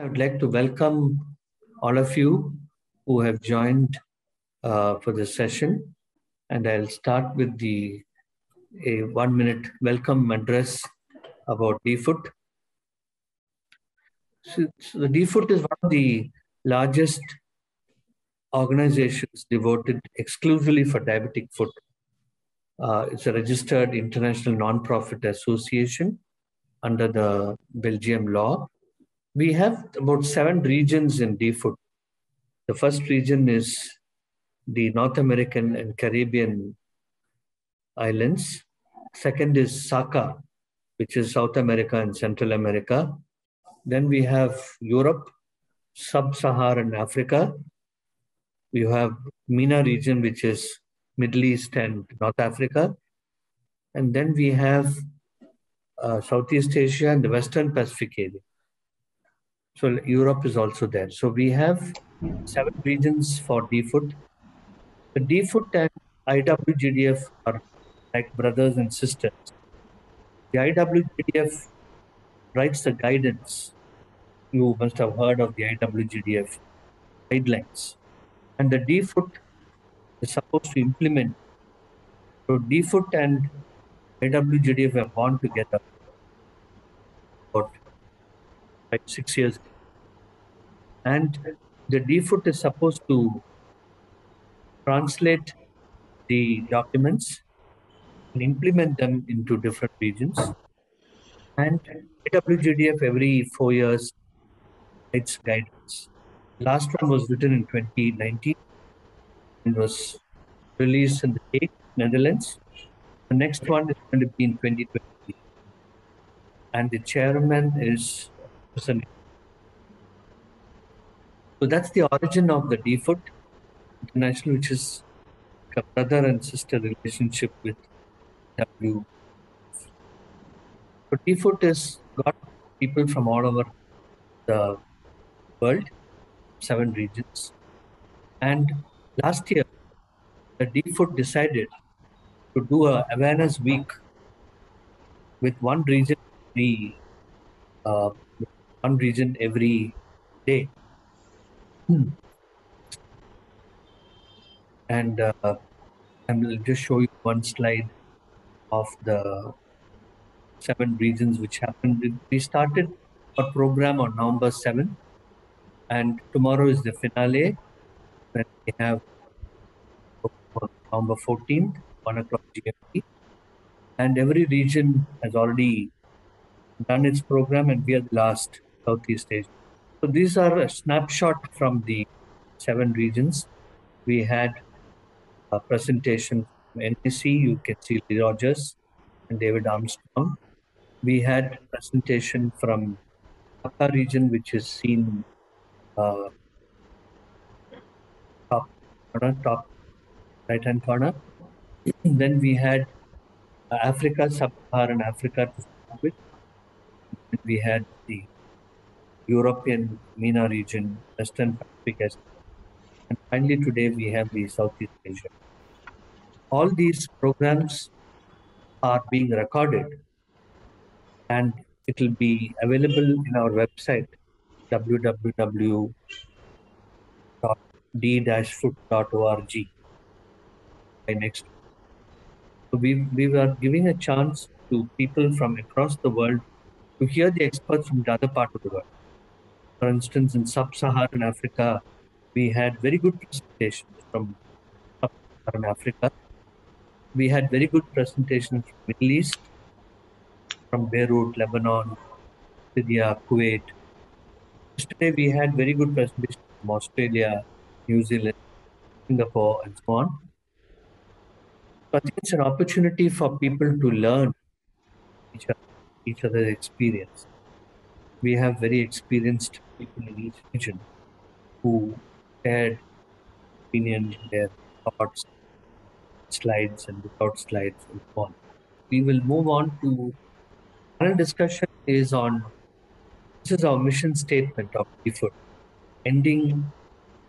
I'd like to welcome all of you who have joined for this session, and I'll start with a 1-minute welcome address about DFOOT. So the DFOOT is one of the largest organizations devoted exclusively for diabetic foot. It's a registered international non-profit association under the Belgium law. We have about 7 regions in DFOOT. The first region is the North American and Caribbean islands. Second is SACA, which is South America and Central America. Then we have Europe, Sub-Saharan Africa. We have MENA region, which is Middle East and North Africa. And then we have Southeast Asia and the Western Pacific area. So Europe is also there. So we have 7 regions for DFOOT. The DFOOT and IWGDF are like brothers and sisters. The IWGDF writes the guidance. You must have heard of the IWGDF guidelines. And the DFOOT is supposed to implement. So DFOOT and IWGDF have gone together about 6 years ago. And the DFOOT is supposed to translate the documents and implement them into different regions. And IWGDF every 4 years writes guidance. The last one was written in 2019 and was released in the Hague, Netherlands. The next one is going to be in 2020. And the chairman is Professor. So that's the origin of the DFOOT International, which is a brother and sister relationship with W. So DFOOT has got people from all over the world, 7 regions. And last year, the DFOOT decided to do an awareness week with one region every day. And I will just show you one slide of the 7 regions which happened. We started our program on November 7th, and tomorrow is the finale. When we have on November 14th, 1 o'clock GMT. And every region has already done its program, and we are the last, Southeast Asia. So these are a snapshot from the 7 regions. We had a presentation from NEC. You can see Lee Rogers and David Armstrong. We had a presentation from Dhaka region, which is seen top right-hand corner. Then we had Africa, Sub-Saharan Africa to start with. We had the European MENA region, Western Pacific, and finally today we have the Southeast Asia. All these programs are being recorded, and it will be available in our website, www.d-foot.org by next week. So we are giving a chance to people from across the world to hear the experts from the other part of the world. For instance, in Sub-Saharan Africa, we had very good presentations from Sub-Saharan Africa. We had very good presentations from Middle East, from Beirut, Lebanon, Syria, Kuwait. Yesterday, we had very good presentations from Australia, New Zealand, Singapore, and so on. So I think it's an opportunity for people to learn each other's experience. We have very experienced people in each region who shared opinion, their thoughts, slides and without slides and so on. We will move on to panel discussion is on, this is our mission statement of DFOOT, ending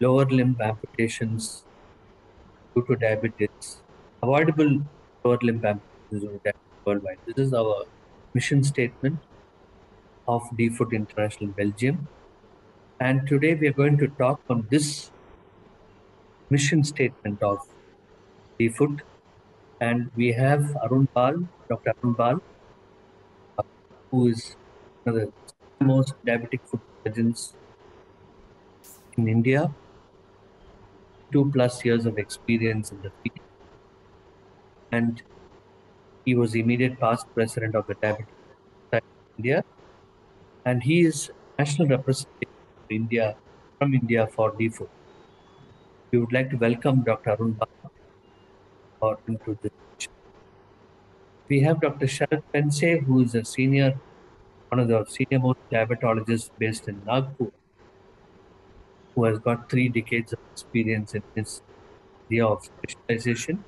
lower limb amputations due to diabetes, avoidable lower limb amputations due to diabetes worldwide. This is our mission statement of DFOOT International Belgium. And today we are going to talk on this mission statement of DFood. And we have Arun Bal, Dr. Arun Bal, who is one of the most diabetic food surgeons in India, 2+ years of experience in the field. And he was immediate past president of the Diabetic Society of India. And he is national representative for India from India for DFood. We would like to welcome Dr. Arun Bal into this session. We have Dr. Sharad Pense, who is one of the senior most diabetologists based in Nagpur, who has got 3 decades of experience in this area of specialization.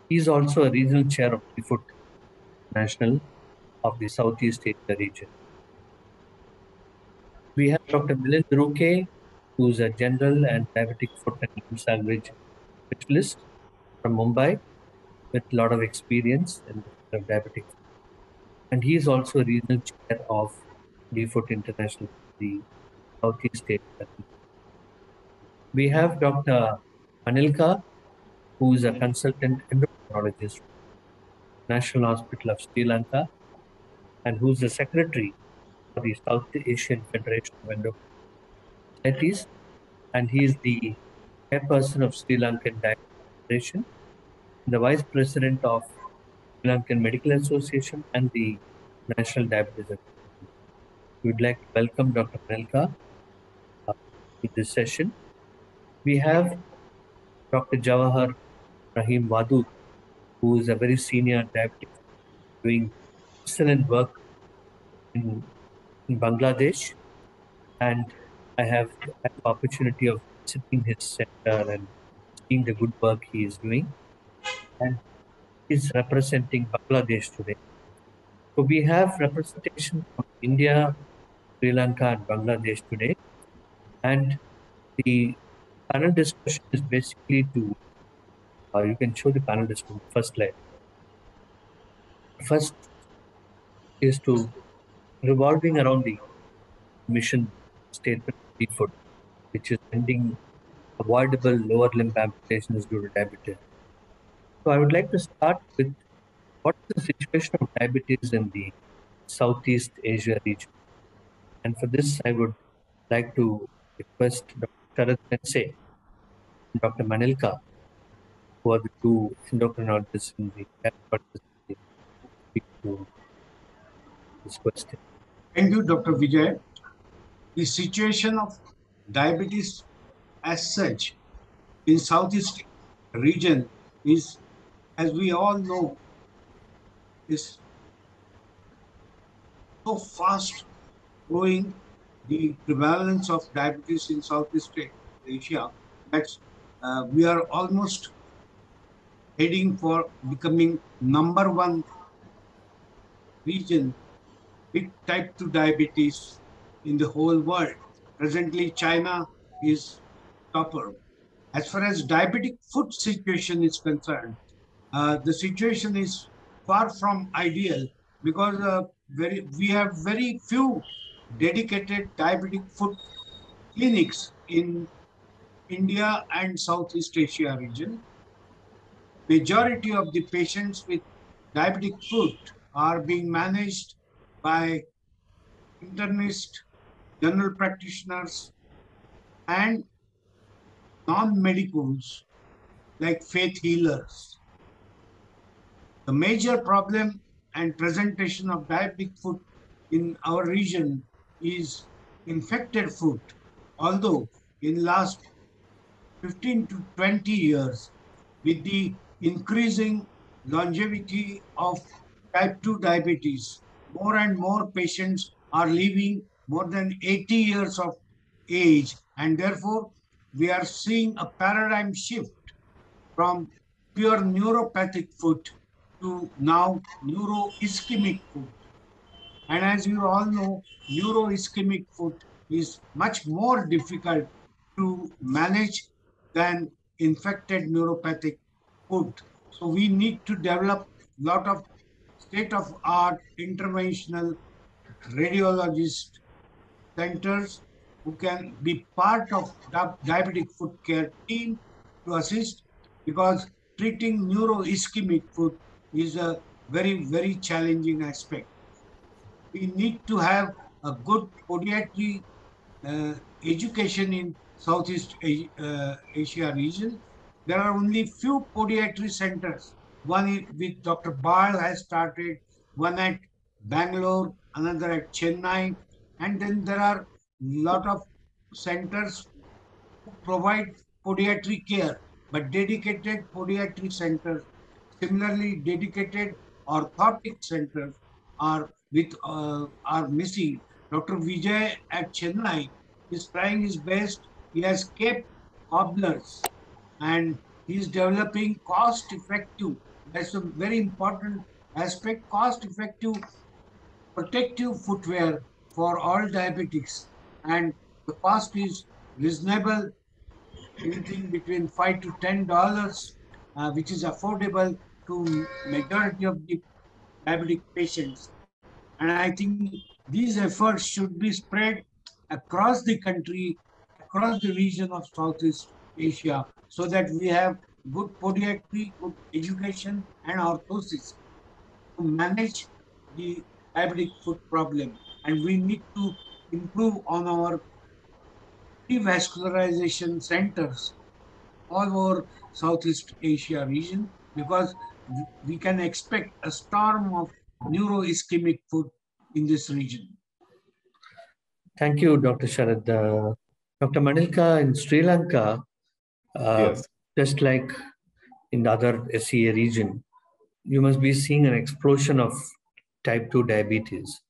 He is also a regional chair of DFood National of the Southeast Asia region. We have Dr. Milind Ruke, who is a general and diabetic foot and limb salvage specialist from Mumbai with a lot of experience in the field of diabetic. And he is also a regional chair of DFood International, the Southeast Asia. We have Dr. Anilka, who is a consultant endocrinologist, National Hospital of Sri Lanka, and who is the secretary for the South Asian Federation of Endocrinology Societies, and he is the chairperson of Sri Lankan Diabetes Federation, the vice president of Sri Lankan Medical Association, and the National Diabetes Association. We would like to welcome Dr. Anilka to this session. We have Dr. Jawahar Rahim Wadu, who is a very senior diabetic doing excellent work in Bangladesh. And I have had the opportunity of visiting his center and seeing the good work he is doing. And he's representing Bangladesh today. So we have representation from India, Sri Lanka, and Bangladesh today. And the panel discussion is basically you can show the panel discussion first slide. First is to revolving around the mission statement of DFood, which is ending avoidable lower limb amputations due to diabetes. So I would like to start with what is the situation of diabetes in the Southeast Asia region. And for this, I would like to request Dr. Sharad Pense and Dr. Manilka, who are the 2 endocrinologists in the diabetes, speak to this question. Thank you, Dr. Vijay. The situation of diabetes as such in Southeast region is, as we all know, is so fast growing. The prevalence of diabetes in Southeast Asia that we are almost heading for becoming #1 region with type 2 diabetes in the whole world. Presently, China is topper. As far as diabetic foot situation is concerned, the situation is far from ideal because we have very few dedicated diabetic foot clinics in India and Southeast Asia region. Majority of the patients with diabetic foot are being managed by internists, general practitioners, and non-medicals like faith healers. The major problem and presentation of diabetic foot in our region is infected foot. Although in last 15 to 20 years, with the increasing longevity of type 2 diabetes, more and more patients are living more than 80 years of age, and therefore we are seeing a paradigm shift from pure neuropathic foot to now neuroischemic foot. And as you all know, neuroischemic foot is much more difficult to manage than infected neuropathic foot. So we need to develop a lot of state-of-art interventional radiologist centers who can be part of diabetic foot care team to assist, because treating neuroischemic foot is a very, very challenging aspect. We need to have a good podiatry education in Southeast Asia region. There are only few podiatry centers. One with Dr. Bal has started, one at Bangalore, another at Chennai, and then there are lot of centers who provide podiatry care, but dedicated podiatry centers, similarly dedicated orthotic centers are missing. Dr. Vijay at Chennai is trying his best. He has kept cobblers and he is developing cost effective. That's a very important aspect, cost effective protective footwear for all diabetics, and the cost is reasonable, anything between $5 to $10, which is affordable to majority of the diabetic patients. And I think these efforts should be spread across the country, across the region of Southeast Asia, so that we have good podiatry, good education, and orthosis to manage the diabetic foot problem. And we need to improve on our revascularization centers all over Southeast Asia region, because we can expect a storm of neuroischemic foot in this region. Thank you, Dr. Sharad. Dr. Manilka, in Sri Lanka, Yes. just like in the other SEA region, you must be seeing an explosion of type 2 diabetes.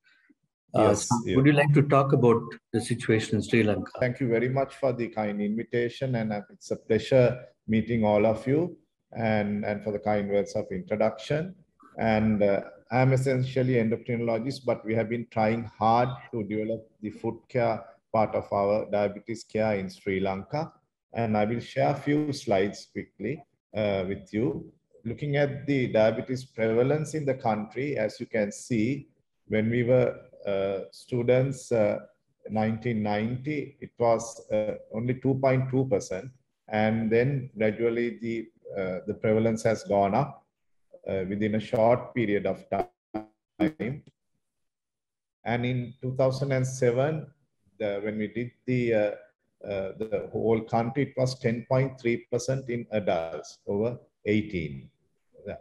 Yes, So would you like to talk about the situation in Sri Lanka? Thank you very much for the kind invitation, and it's a pleasure meeting all of you, and for the kind words of introduction. And I'm essentially endocrinologist, but we have been trying hard to develop the foot care part of our diabetes care in Sri Lanka. And I will share a few slides quickly with you. Looking at the diabetes prevalence in the country, as you can see, when we were students, 1990, it was only 2.2%, and then gradually the prevalence has gone up within a short period of time. And in 2007, when we did the whole country, it was 10.3% in adults over 18.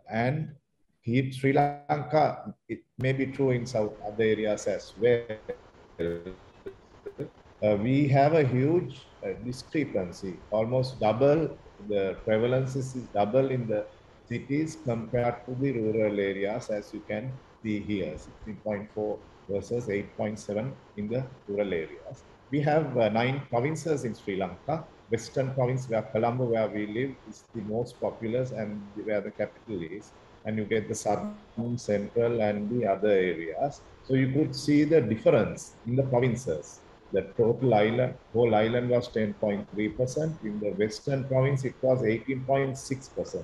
And here, Sri Lanka, it may be true in other areas as well. We have a huge discrepancy, almost double. The prevalence is double in the cities compared to the rural areas, as you can see here, 16.4 versus 8.7 in the rural areas. We have 9 provinces in Sri Lanka. Western province, where Colombo, where we live, is the most populous and where the capital is. And you get the southern, central, and the other areas. So you could see the difference in the provinces. The total island, whole island was 10.3%. In the Western province, it was 18.6%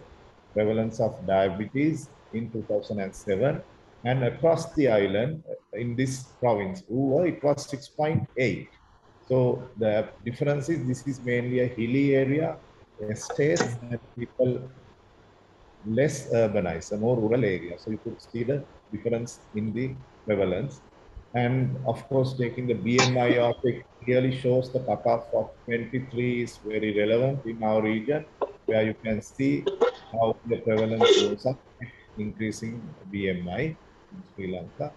prevalence of diabetes in 2007. And across the island, in this province, it was 6.8. So the difference is, this is mainly a hilly area, estates, and people less urbanized, a more rural area. So you could see the difference in the prevalence. And of course, taking the BMI of it clearly shows the cutoff of 23 is very relevant in our region, where you can see how the prevalence goes up, increasing BMI in Sri Lanka.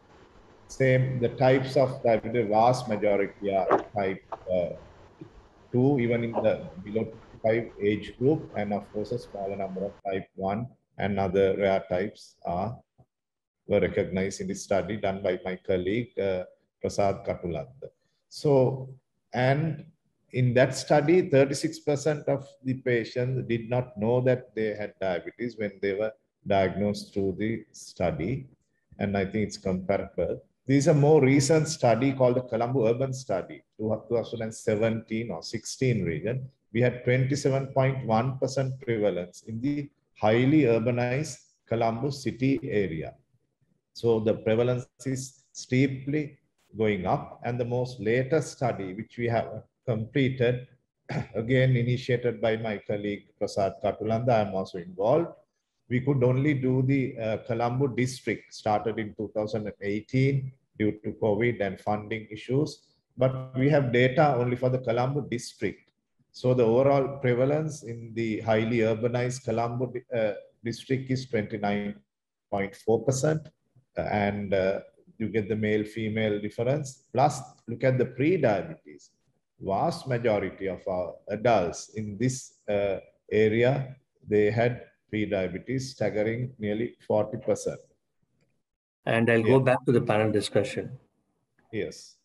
Same, the types of diabetes, vast majority are type 2, even in the below 55 age group, and of course, a smaller number of type 1 and other rare types were recognized in this study done by my colleague, Prasad Katuladda. So, and in that study, 36% of the patients did not know that they had diabetes when they were diagnosed through the study. And I think it's comparable. This is a more recent study called the Colombo Urban Study, 2017 or 16 region. We had 27.1% prevalence in the highly urbanized Colombo city area. So the prevalence is steeply going up. And the most latest study, which we have completed, again initiated by my colleague Prasad Katulanda, I'm also involved. We could only do the Colombo district, started in 2018 due to COVID and funding issues. But we have data only for the Colombo district. So the overall prevalence in the highly urbanized Colombo district is 29.4%. And you get the male-female difference. Plus, look at the pre-diabetes. Vast majority of our adults in this area, they had pre-diabetes, staggering nearly 40%. And I'll go back to the panel discussion. Yes.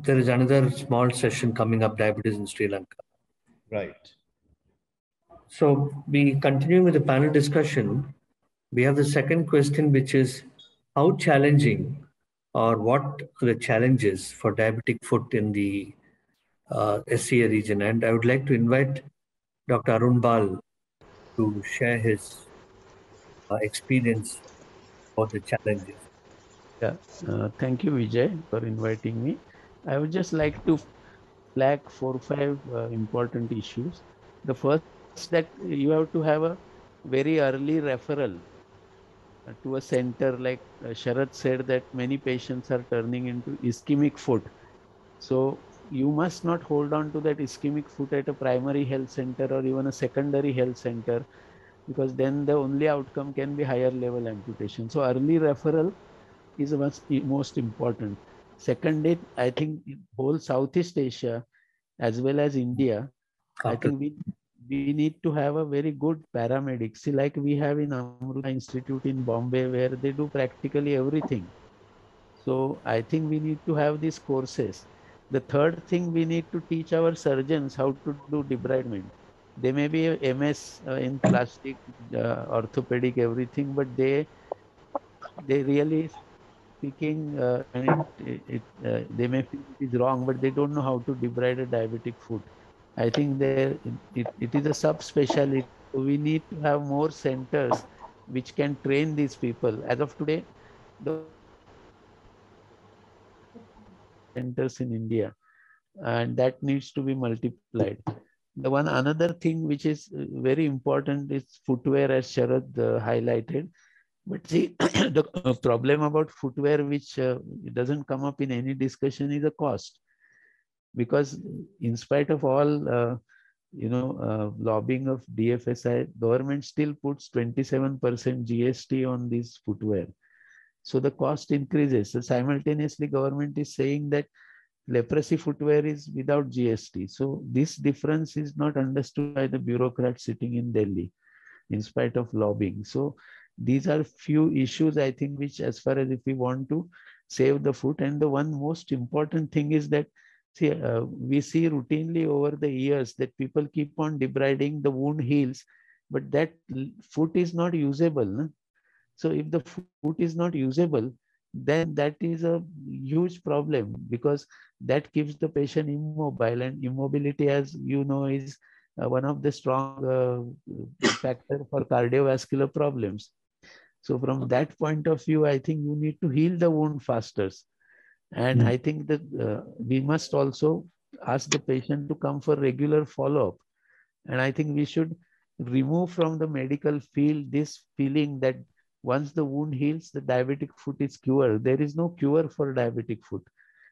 There is another small session coming up, diabetes in Sri Lanka. Right. So we continue with the panel discussion. We have the second question, which is how challenging or what are the challenges for diabetic foot in the SCA region? And I would like to invite Dr. Arun Bal to share his experience for the challenges. Yeah, thank you, Vijay, for inviting me. I would just like to flag 4 or 5 important issues. The first, that you have to have a very early referral to a center. Like Sharath said, that many patients are turning into ischemic foot. So you must not hold on to that ischemic foot at a primary health center or even a secondary health center, because then the only outcome can be higher level amputation. So early referral is most important. Second, I think whole Southeast Asia as well as India, I think we need to have a very good paramedic. See, like we have in Amruta Institute in Bombay, where they do practically everything. So I think we need to have these courses. The third thing, we need to teach our surgeons how to do debridement. They may be MS in plastic, orthopedic, everything, but they really speaking, and they may feel it is wrong, but they don't know how to debride a diabetic foot. I think it is a subspecialty. We need to have more centers which can train these people. As of today, the centers in India, and that needs to be multiplied. The another thing which is very important is footwear, as Sharad highlighted. But see, the problem about footwear, which doesn't come up in any discussion, is the cost. Because in spite of all, lobbying of DFSI, government still puts 27% GST on this footwear. So the cost increases. So simultaneously, government is saying that leprosy footwear is without GST. So this difference is not understood by the bureaucrats sitting in Delhi, in spite of lobbying. So these are few issues, I think, which, as far as if we want to save the foot. And the one most important thing is that, see, we see routinely over the years that people keep on debriding, the wound heals, but that foot is not usable. No? So if the foot is not usable, then that is a huge problem, because that keeps the patient immobile, and immobility, as you know, is one of the strong factor for cardiovascular problems. So from that point of view, I think you need to heal the wound faster. And I think that we must also ask the patient to come for regular follow-up. And I think we should remove from the medical field this feeling that once the wound heals, the diabetic foot is cured. There is no cure for diabetic foot.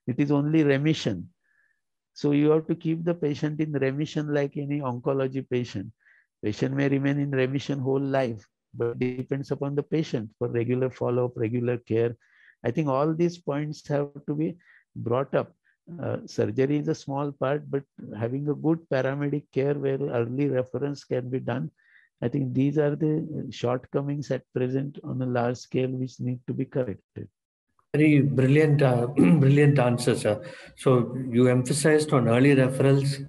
It is only remission. So you have to keep the patient in remission like any oncology patient. Patient may remain in remission whole life, but it depends upon the patient for regular follow-up, regular care. I think all these points have to be brought up. Surgery is a small part, but having a good paramedic care where early reference can be done, I think these are the shortcomings at present on a large scale which need to be corrected. Very brilliant, brilliant answers. So you emphasized on early referrals,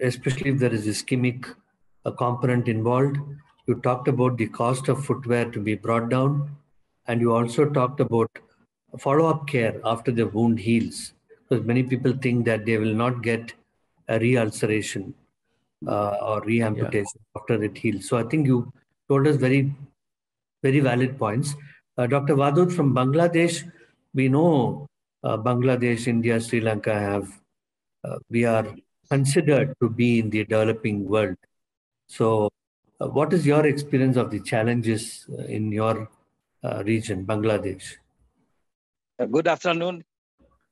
especially if there is ischemic component involved. You talked about the cost of footwear to be brought down, and you also talked about follow-up care after the wound heals, because many people think that they will not get a re-ulceration or re-amputation after it heals. So I think you told us very, very valid points. Dr. Wadud from Bangladesh, We know Bangladesh, India, Sri Lanka we are considered to be in the developing world. So, what is your experience of the challenges in your region, Bangladesh? Good afternoon,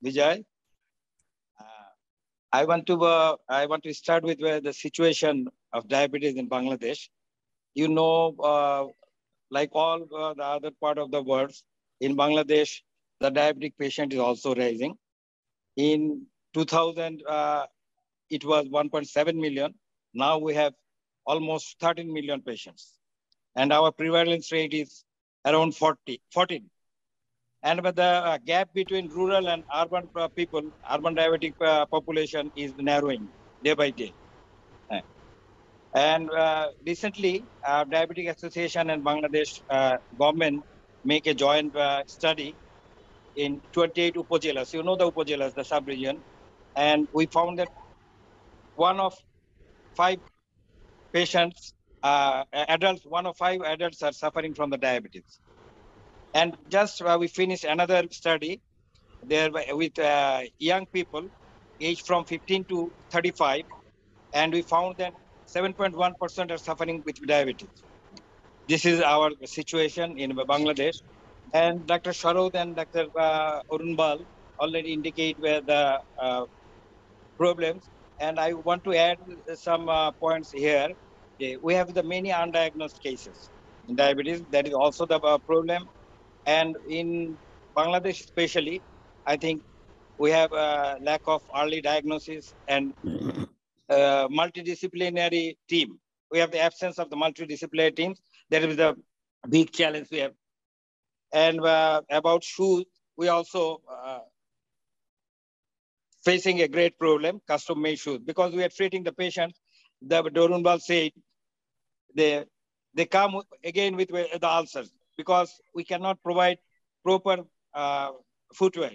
Vijay. I want to start with the situation of diabetes in Bangladesh. You know, like all the other part of the world, in Bangladesh, the diabetic patient is also rising. In 2000, it was 1.7 million. Now we have almost 13 million patients. And our prevalence rate is around 14. And but the gap between rural and urban people, urban diabetic population is narrowing day by day. And recently, Diabetic Association and Bangladesh government make a joint study in 28 upazilas. You know the upazilas, the sub-region. And we found that one of five patients, adults, one of five adults are suffering from the diabetes. And just we finished another study there with young people aged from 15 to 35, and we found that 7.1% are suffering with diabetes. This is our situation in Bangladesh. And Dr. Sharod and Dr. Urunbal already indicate where the problems. And I want to add some points here. We have the many undiagnosed cases in diabetes. That is also the problem. And in Bangladesh especially, I think we have a lack of early diagnosis and multidisciplinary team. We have the absence of the multidisciplinary teams. That is the big challenge we have. And about shoes, we also facing a great problem, custom-made shoes, because we are treating the patients. The Dorunbal said they come again with the ulcers because we cannot provide proper footwear.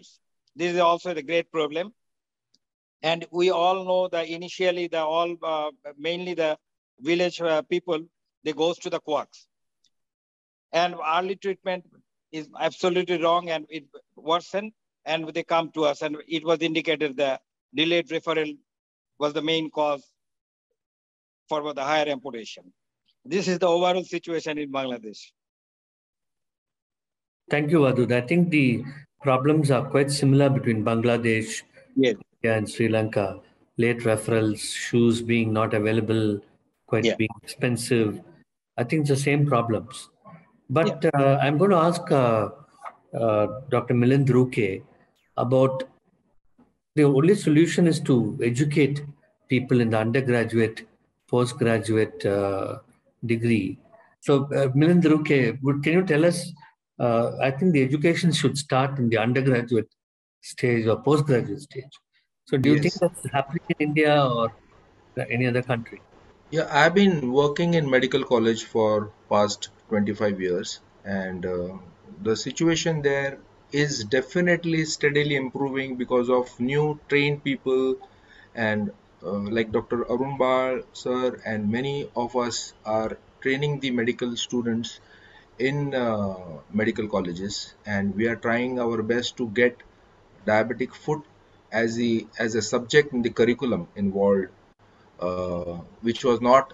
This is also the great problem. And we all know that initially mainly the village people, they goes to the quacks. And early treatment is absolutely wrong and it worsened and they come to us and it was indicated that delayed referral was the main cause for the higher amputation. This is the overall situation in Bangladesh. Thank you, Adud. I think the problems are quite similar between Bangladesh, Yes. India, and Sri Lanka. Late referrals, shoes being not available, being expensive. I think it's the same problems. But I'm going to ask Dr. Milind Ruke about the only solution is to educate people in the undergraduate, postgraduate degree. So, Milind Ruke, can you tell us? I think the education should start in the undergraduate stage or postgraduate stage. So, do you think Yes. that's happening in India or any other country? Yeah, I've been working in medical college for past 25 years, and the situation there is definitely steadily improving because of new trained people and like Dr. Arunbal sir and many of us are training the medical students in medical colleges, and we are trying our best to get diabetic foot as a subject in the curriculum involved, which was not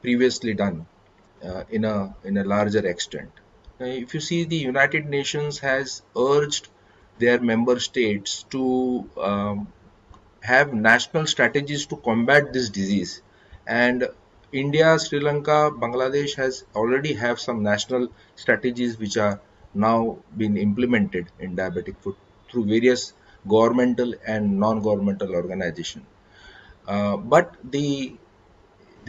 previously done in a larger extent. If you see, the United Nations has urged their member states to have national strategies to combat this disease, and India, Sri Lanka, Bangladesh has already have some national strategies which are now being implemented in diabetic foot through various governmental and non-governmental organizations. But the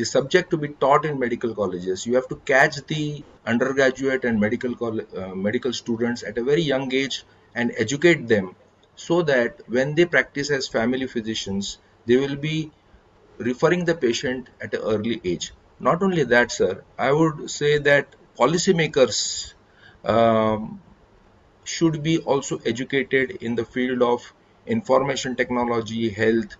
subject to be taught in medical colleges, you have to catch the undergraduate and medical students at a very young age and educate them so that when they practice as family physicians, they will be referring the patient at an early age. Not only that, sir, I would say that policymakers um, should be also educated in the field of information technology, health,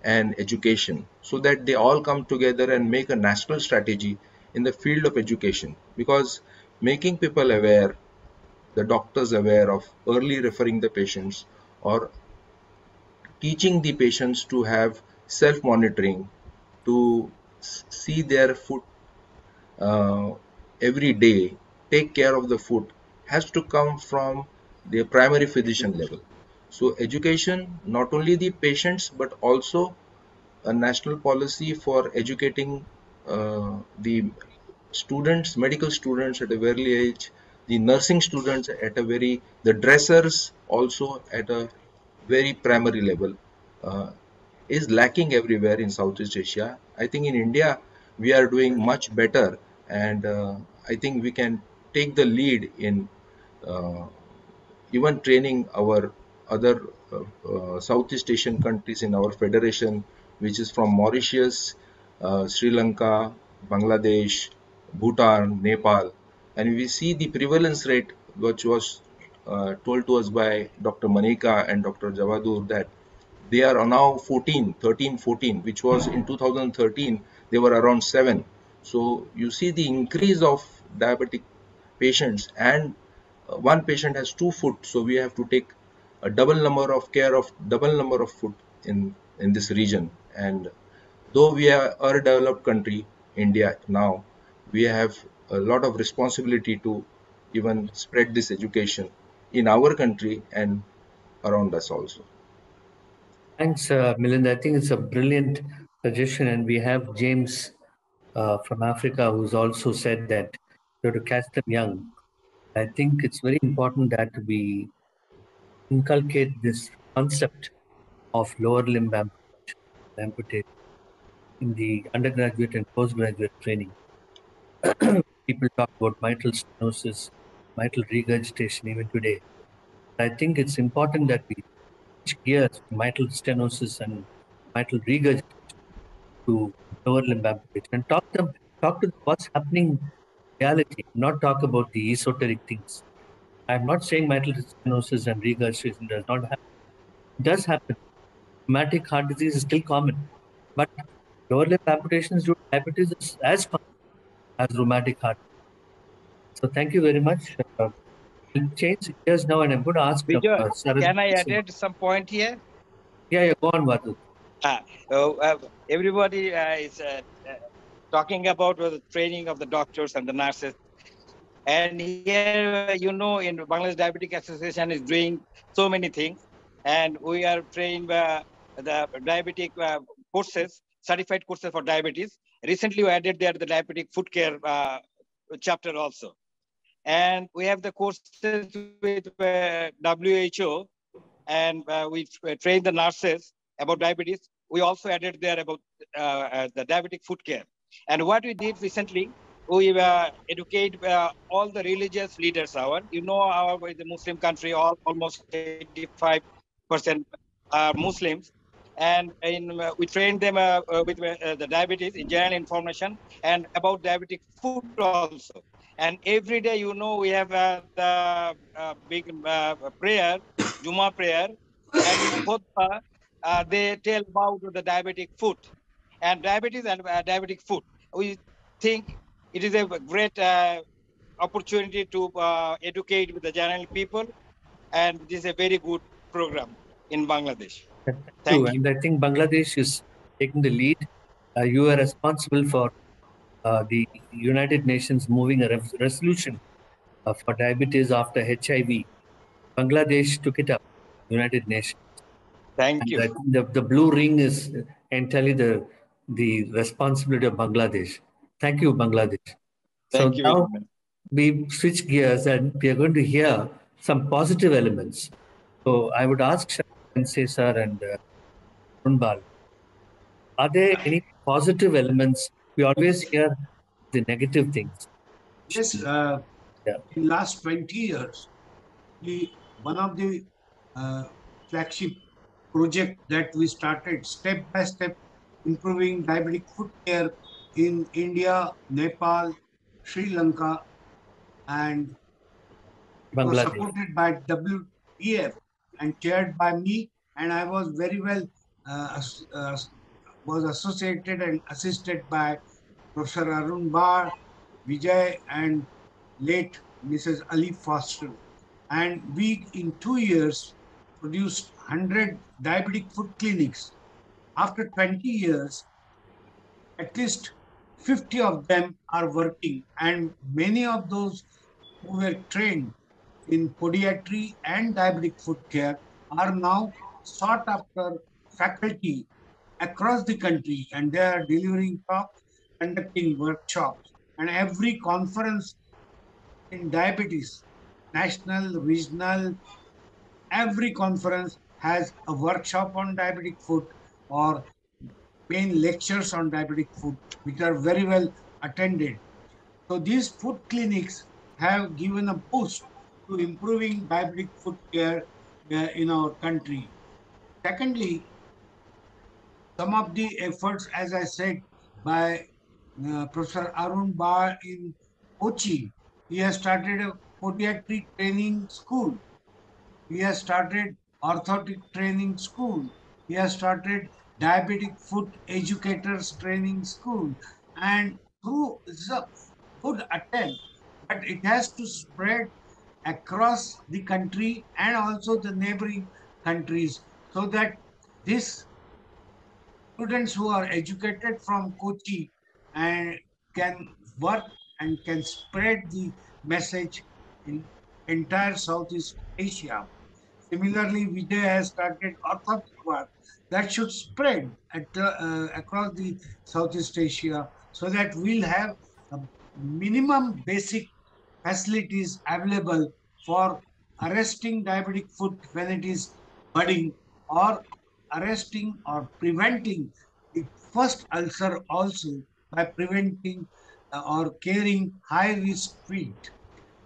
and education, so that they all come together and make a national strategy in the field of education. Because making people aware the doctors aware of early referring the patients or teaching the patients to have self-monitoring, to see their food every day, take care of the food, has to come from the primary physician level. So education, not only the patients, but also a national policy for educating the students, medical students at a very age, the nursing students at a very, the dressers also at a very primary level, uh, is lacking everywhere in Southeast Asia. I think in India we are doing much better, and I think we can take the lead in uh, even training our other Southeast Asian countries in our federation, which is from Mauritius, Sri Lanka, Bangladesh, Bhutan, Nepal. And we see the prevalence rate, which was told to us by Dr. Manika and Dr. Javadur, that they are now 14, 13, 14, which was in 2013, they were around 7. So you see the increase of diabetic patients, and one patient has 2 foot, so we have to take a double number of care of double number of foot in this region. And though we are a developed country, India, now we have a lot of responsibility to even spread this education in our country and around us also. Thanks, Milind. I think it's a brilliant suggestion, and we have James from Africa who's also said that you have to catch them young. I think it's very important that we inculcate this concept of lower limb amputation in the undergraduate and postgraduate training. People talk about mitral stenosis, mitral regurgitation even today. I think it's important that we switch gears from mitral stenosis and mitral regurgitation to lower limb amputation and talk to them what's happening in reality, not talk about the esoteric things. I'm not saying mitral stenosis and regurgitation does not happen. It does happen. Rheumatic heart disease is still common, but lower limb amputations due to diabetes is as common as rheumatic heart. So thank you very much. We'll change gears now, and I'm going to ask Bijoy, Sarad. can I add some point here? Yeah, go on, Vadu. Everybody is talking about the training of the doctors and the nurses. And here, in Bangladesh Diabetic Association is doing so many things. And we are training the diabetic courses, certified courses for diabetes. Recently, we added there the diabetic foot care chapter also. And we have the courses with WHO, and we train the nurses about diabetes. We also added there about the diabetic foot care. And what we did recently, we educate all the religious leaders. Our the Muslim country, almost 85% are Muslims. And we train them with the diabetes in general information and about diabetic food also. And every day, we have the big prayer, Juma prayer, and in khutbah, they tell about the diabetic food and diabetes and diabetic food. We think it is a great opportunity to educate with the general people, and this is a very good program in Bangladesh. Thank you. And I think Bangladesh is taking the lead. You are responsible for the United Nations moving a resolution for diabetes after HIV. Bangladesh took it up, United Nations. Thank And you. I think the blue ring is entirely the responsibility of Bangladesh. Thank you, Bangladesh. Thank so you now very much. we switch gears and we are going to hear some positive elements. So I would ask Sensei sir and Runbal, are there any positive elements? We always hear the negative things. Yes, Yeah. in last 20 years, one of the flagship project that we started step by step improving diabetic foot care in India, Nepal, Sri Lanka, and it was Bangladesh. supported by WEF and chaired by me, and I was very well was associated and assisted by Professor Arun Bar, Vijay, and late Mrs. Ali Foster. And we, in 2 years, produced 100 diabetic foot clinics. After 20 years, at least 50 of them are working, and many of those who were trained in podiatry and diabetic foot care are now sought after faculty across the country, and they are delivering talks, conducting workshops, and every conference in diabetes, national, regional, every conference has a workshop on diabetic foot or main lectures on diabetic foot, which are very well attended. So these foot clinics have given a boost to improving diabetic foot care in our country. Secondly, some of the efforts, as I said, by Professor Arun Bar in Kochi, he has started a podiatric training school. He has started orthotic training school. He has started diabetic foot educators training school. And through it's a good attempt, but it has to spread across the country and also the neighboring countries so that these students who are educated from Kochi and can work and can spread the message in entire Southeast Asia. Similarly, Vijay has started orthotic work that should spread across the Southeast Asia so that we'll have a minimum basic facilities available for arresting diabetic foot when it is budding, or arresting or preventing the first ulcer also by preventing or caring high risk feet.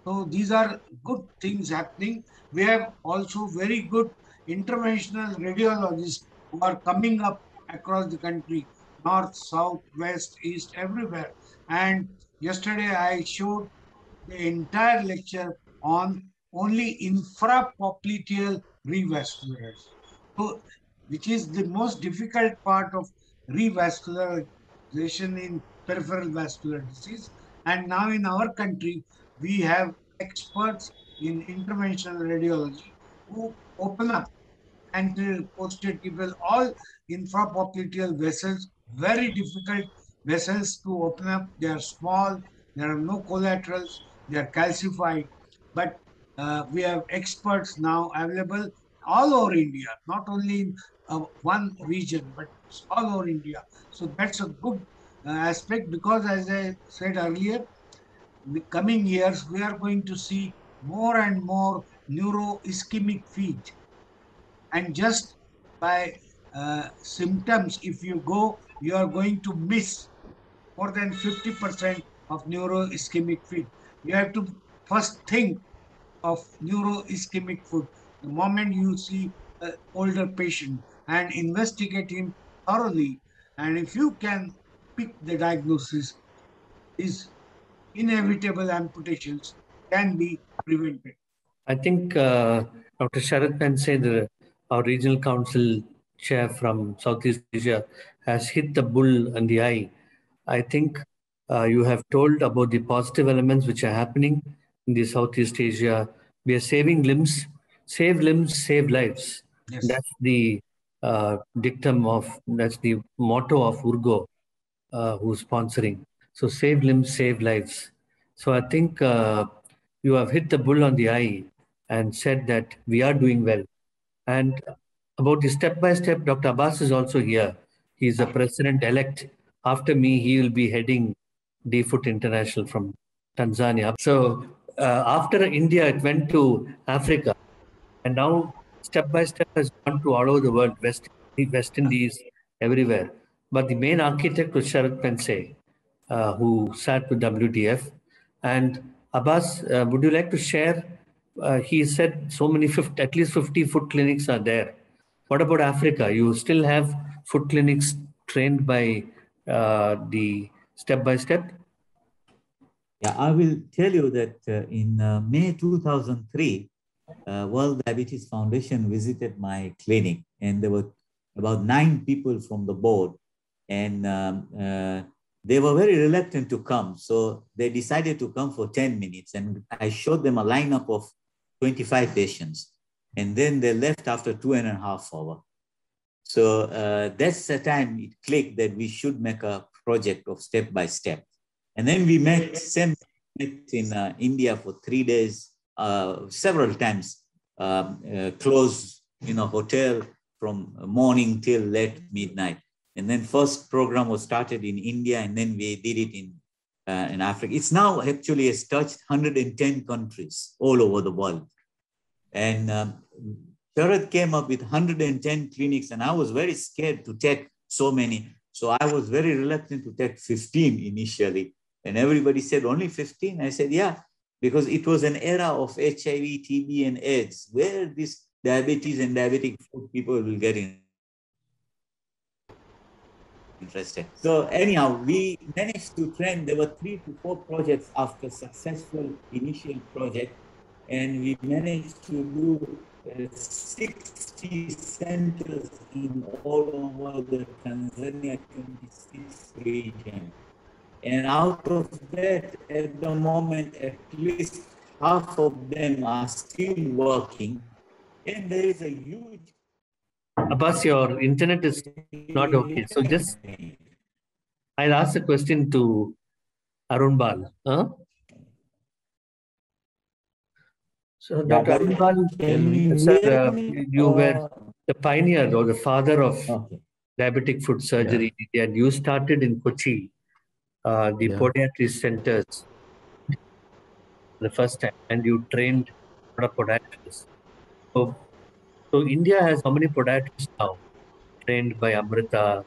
So these are good things happening. We have also very good interventional radiologists who are coming up across the country, north, south, west, east, everywhere. And yesterday I showed the entire lecture on only infrapopliteal revascularization. So, which is the most difficult part of revascularization in peripheral vascular disease. And now in our country, we have experts in interventional radiology who open up anterior, posterior tibial, all infrapopliteal vessels, very difficult vessels to open up. They are small, there are no collaterals, they are calcified, but we have experts now available all over India, not only in one region, but all over India. So that's a good aspect, because as I said earlier, in the coming years, we are going to see more and more neuroischemic feet. And just by symptoms, if you go, you are going to miss more than 50% of neuroischemic fit. You have to first think of neuroischemic foot the moment you see an older patient and investigate him thoroughly. And if you can pick the diagnosis, these inevitable amputations can be prevented. I think Dr. Sharad Pense, our regional council chair from Southeast Asia, has hit the bull on the eye. I think you have told about the positive elements which are happening in the Southeast Asia. We are saving limbs, save limbs, save lives. Yes. That's the that's the motto of Urgo, who's sponsoring. So save limbs, save lives. So I think you have hit the bull on the eye and said that we are doing well. And about the step-by-step, Dr. Abbas is also here. He's the president-elect. After me, he will be heading DFoot International from Tanzania. So after India, it went to Africa. And now step-by-step has gone to all over the world, West Indies, everywhere. But the main architect was Sharad Pense, who sat with WDF. And Abbas, would you like to share? He said so many, at least 50 foot clinics are there. What about Africa? You still have foot clinics trained by the step-by-step? Yeah, I will tell you that in May 2003, World Diabetes Foundation visited my clinic, and there were about 9 people from the board, and they were very reluctant to come. So they decided to come for 10 minutes, and I showed them a lineup of 25 patients. And then they left after 2.5 hours. So that's the time it clicked that we should make a project of step by step. And then we met in India for 3 days, several times, close in a hotel from morning till late midnight. And then first program was started in India, and then we did it in Africa. It's now actually has touched 110 countries all over the world. And Sharad came up with 110 clinics, and I was very scared to take so many. So I was very reluctant to take 15 initially. And everybody said, only 15? I said, yeah, because it was an era of HIV, TB, and AIDS, where this diabetes and diabetic food people will get interested. So anyhow, we managed to train. There were 3 to 4 projects after successful initial project, and we managed to do 60 centers in all over the Tanzania 26 region. And out of that, at the moment, at least half of them are still working. And there is a huge... Abbas, your internet is not okay. So just, I'll ask a question to Arun Bal. Huh? So Dr. Arun Bal, you were the pioneer or the father of diabetic foot surgery in India. And you started in Kochi, the podiatry centers the first time, and you trained a lot of podiatrists. So India has how many podiatrists now trained by Amrita?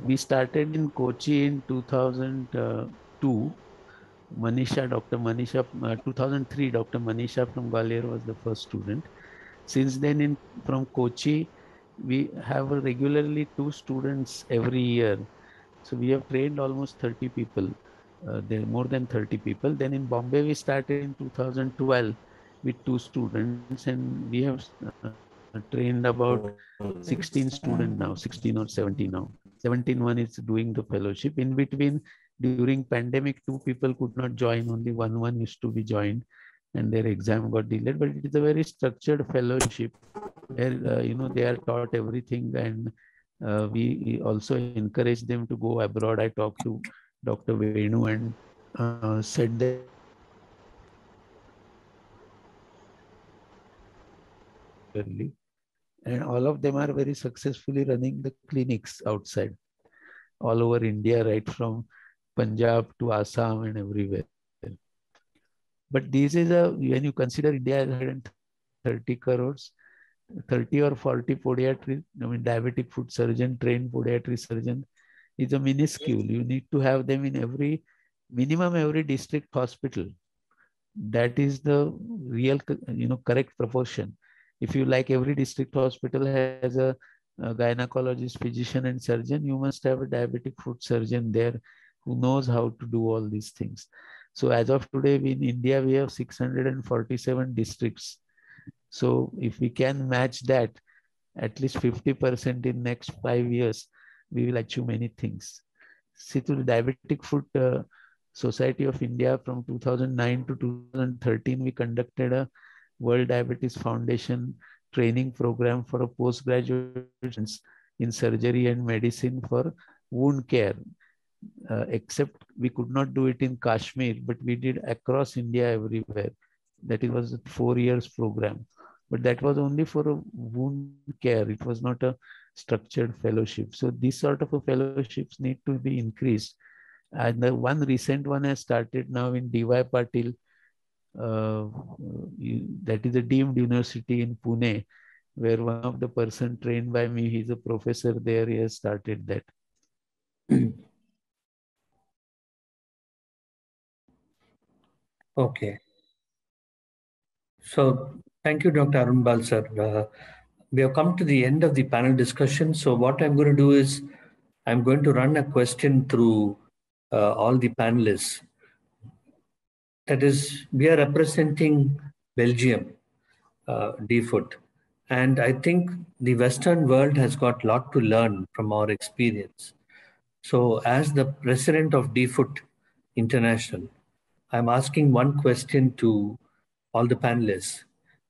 We started in Kochi in 2002. Dr. Manisha, 2003, Dr. Manisha from Gwalior was the first student. Since then, from Kochi, we have regularly 2 students every year. So we have trained almost 30 people. There are more than 30 people. Then in Bombay, we started in 2012 with 2 students, and we have trained about 16 students now, 16 or 17 now. 17 one is doing the fellowship. In between, during pandemic, 2 people could not join. Only one used to be joined, and their exam got delayed. But it is a very structured fellowship where they are taught everything, and we also encourage them to go abroad. I talked to Dr. Venu and said that and all of them are very successfully running the clinics outside, all over India, right from Punjab to Assam and everywhere. But this is when you consider India has 130 crores, 30 or 40 podiatry, diabetic foot surgeon, trained podiatry surgeon is a minuscule. You need to have them in minimum every district hospital. That is the real, correct proportion. If you like every district hospital has a gynecologist, physician, and surgeon, you must have a diabetic foot surgeon there who knows how to do all these things. So as of today, in India, we have 647 districts. So if we can match that, at least 50% in next 5 years, we will achieve many things. See, to the Diabetic Foot Society of India from 2009 to 2013, we conducted a World Diabetes Foundation training program for a postgraduate in surgery and medicine for wound care. Except we could not do it in Kashmir, but we did across India everywhere. That it was a 4 years program, but that was only for a wound care. It was not a structured fellowship. So these sort of fellowships need to be increased. And the one recent one has started now in D.Y. Patil. That is a deemed university in Pune, where one of the person trained by me, he's a professor there, he has started that. Okay. So thank you, Dr. Arun Bal, sir. We have come to the end of the panel discussion. So what I'm going to do is I'm going to run a question through all the panelists. That is, we are representing Belgium, DFoot. And I think the Western world has got a lot to learn from our experience. So as the president of DFoot international. I'm asking one question to all the panelists.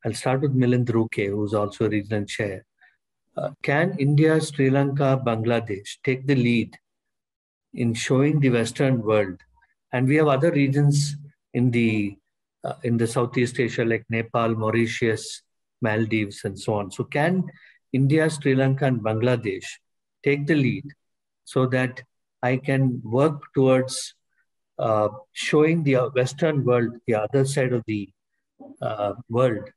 I'll start with Milind Ruke, who's also a regional chair. Can India, Sri Lanka, Bangladesh take the lead in showing the Western world? And we have other regions in the Southeast Asia like Nepal, Mauritius, Maldives, and so on. So can India, Sri Lanka, and Bangladesh take the lead so that I can work towards showing the Western world, the other side of the world,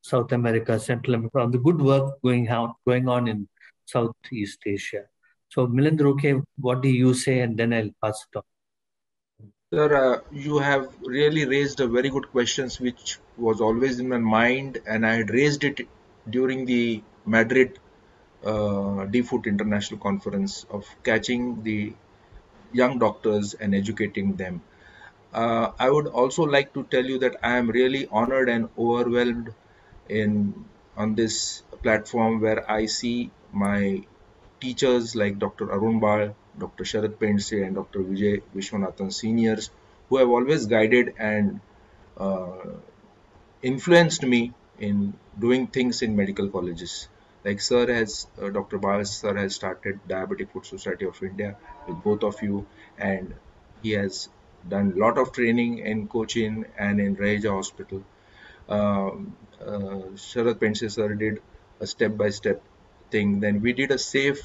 South America, Central America, on the good work going on in Southeast Asia. So Milind Ruke, what do you say? And then I'll pass it on. Sir, you have really raised a very good questions, which was always in my mind, and I had raised it during the Madrid DFoot International Conference of catching the young doctors and educating them. I would also like to tell you that I am really honored and overwhelmed on this platform where I see my teachers like Dr. Arun Bal, Dr. Sharad Pendse, and Dr. Vijay Vishwanathan seniors, who have always guided and influenced me in doing things in medical colleges. Like Dr. Bal sir has started Diabetic Foot Society of India with both of you, and he has done a lot of training in Cochin and in Raheja Hospital. Sharad Pendse sir did a step-by-step thing. Then we did a Save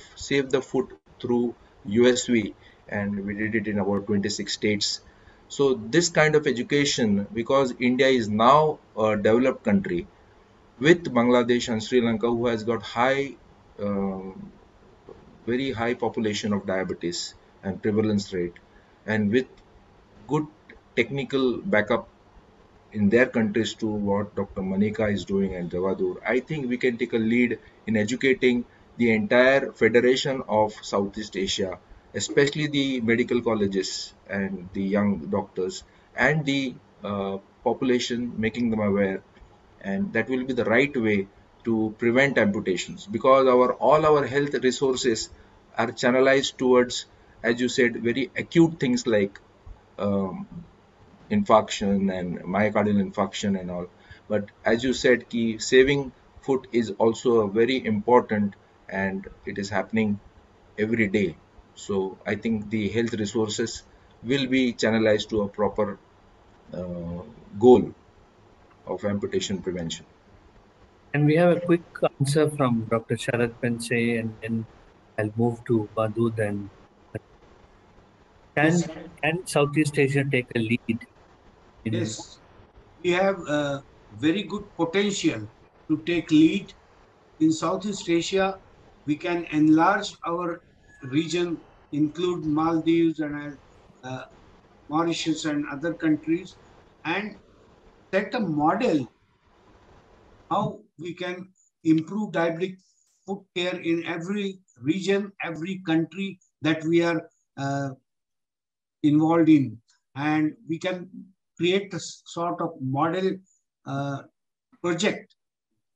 the Foot through USV, and we did it in about 26 states. So this kind of education, because India is now a developed country with Bangladesh and Sri Lanka, who has got very high population of diabetes and prevalence rate, and with good technical backup in their countries to what Dr. Manika is doing and Javadur, I think we can take a lead in educating the entire Federation of Southeast Asia, especially the medical colleges and the young doctors and the population, making them aware. And that will be the right way to prevent amputations, because all our health resources are channelized towards, as you said, very acute things like infarction and myocardial infarction and all. But as you said, saving foot is also a very important, and it is happening every day. So I think the health resources will be channelized to a proper goal of amputation prevention. And we have a quick answer from Dr. Sharad Pendse, and then I'll move to Badud. And can Southeast Asia take a lead? Yes, we have a very good potential to take lead in Southeast Asia. We can enlarge our region, include Maldives and Mauritius and other countries, and set a model how we can improve diabetic foot care in every region, every country that we are involved in. And we can create a sort of model project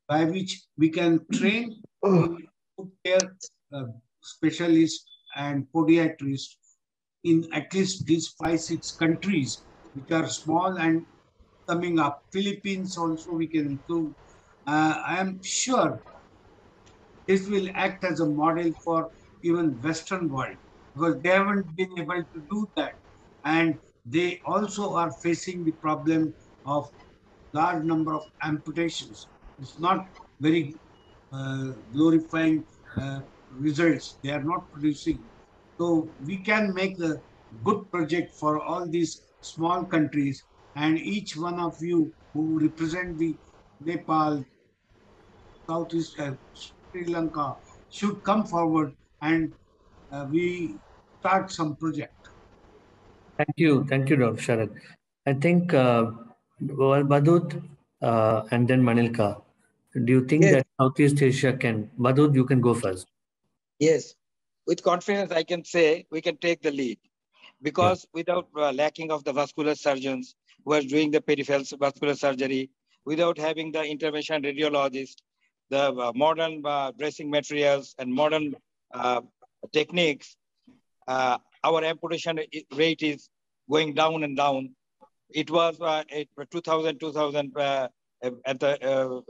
by which we can train foot care specialists and podiatrists in at least these 5-6 countries, which are small and coming up. Philippines also we can include. I am sure this will act as a model for even Western world, because they haven't been able to do that. And they also are facing the problem of large number of amputations. It's not very glorifying results. They are not producing. So we can make a good project for all these small countries, and each one of you who represent the Nepal, Southeast Sri Lanka should come forward, and we start some project. Thank you, Dr. Sharad. I think Badud and then Manilka. Do you think that Southeast Asia can? Badud, you can go first. Yes, with confidence I can say we can take the lead, because without lacking of the vascular surgeons who are doing the peripheral vascular surgery, without having the intervention radiologist, the modern dressing materials and modern techniques, our amputation rate is going down and down. It was 2000, at the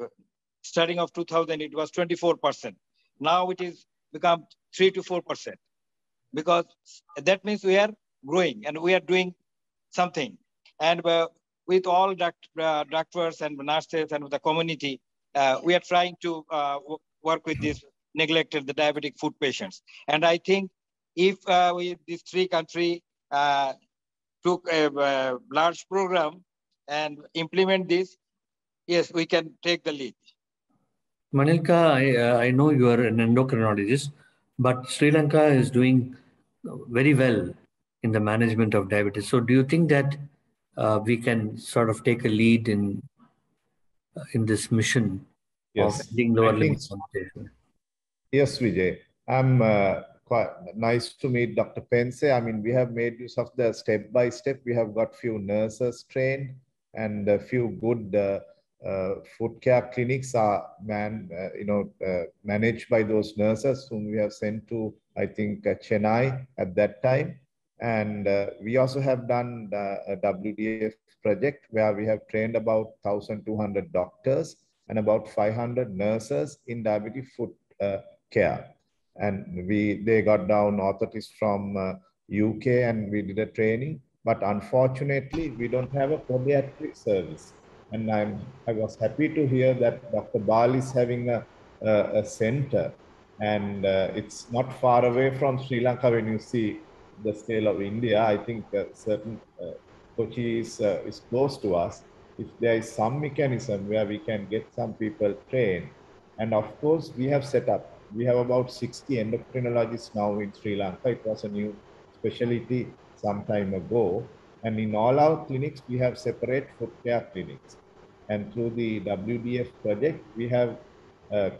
starting of 2000, it was 24%. Now it is become 3 to 4%, because that means we are growing and we are doing something. And with all doctors and nurses and with the community, we are trying to work with this neglected, the diabetic foot patients. And I think if these three countries took a large program and implement this, yes, we can take the lead. Manilka, I know you are an endocrinologist, but Sri Lanka is doing very well in the management of diabetes. So do you think that we can sort of take a lead in this mission of ending lower limb amputation? Yes, Vijay. I'm quite nice to meet Dr. Pense. I mean, we have made use of the step-by-step. We have got few nurses trained and a few good foot care clinics are managed by those nurses whom we have sent to, I think, Chennai at that time. And we also have done a WDF project where we have trained about 1,200 doctors and about 500 nurses in diabetic foot care. And they got down authorities from UK and we did a training. But unfortunately, we don't have a podiatric service. And I was happy to hear that Dr. Bal is having a center, and it's not far away from Sri Lanka when you see the scale of India. I think certain Kochi is close to us. If there is some mechanism where we can get some people trained, and of course we have set up, we have about 60 endocrinologists now in Sri Lanka. It was a new specialty some time ago. And in all our clinics, we have separate foot care clinics. And through the WDF project, we have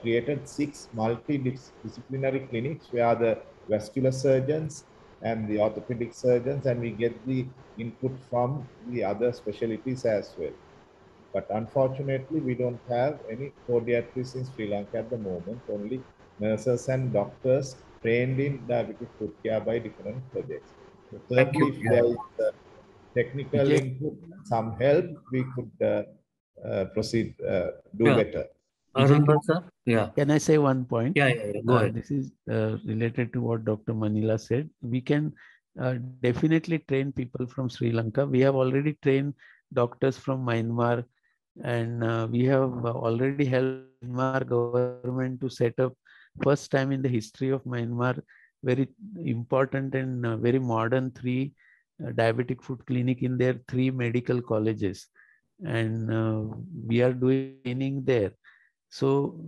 created 6 multidisciplinary clinics where the vascular surgeons and the orthopedic surgeons, and we get the input from the other specialties as well. But unfortunately, we don't have any podiatrists in Sri Lanka at the moment, only nurses and doctors trained in diabetic foot care by different projects. So certainly, if there is technical input, some help, we could proceed, do better. Yeah. Can I say one point? Yeah. Go ahead. This is related to what Dr. Manila said. We can definitely train people from Sri Lanka. We have already trained doctors from Myanmar, and we have already helped Myanmar government to set up, first time in the history of Myanmar, very important and very modern 3 diabetic foot clinic in their 3 medical colleges. And we are doing training there. So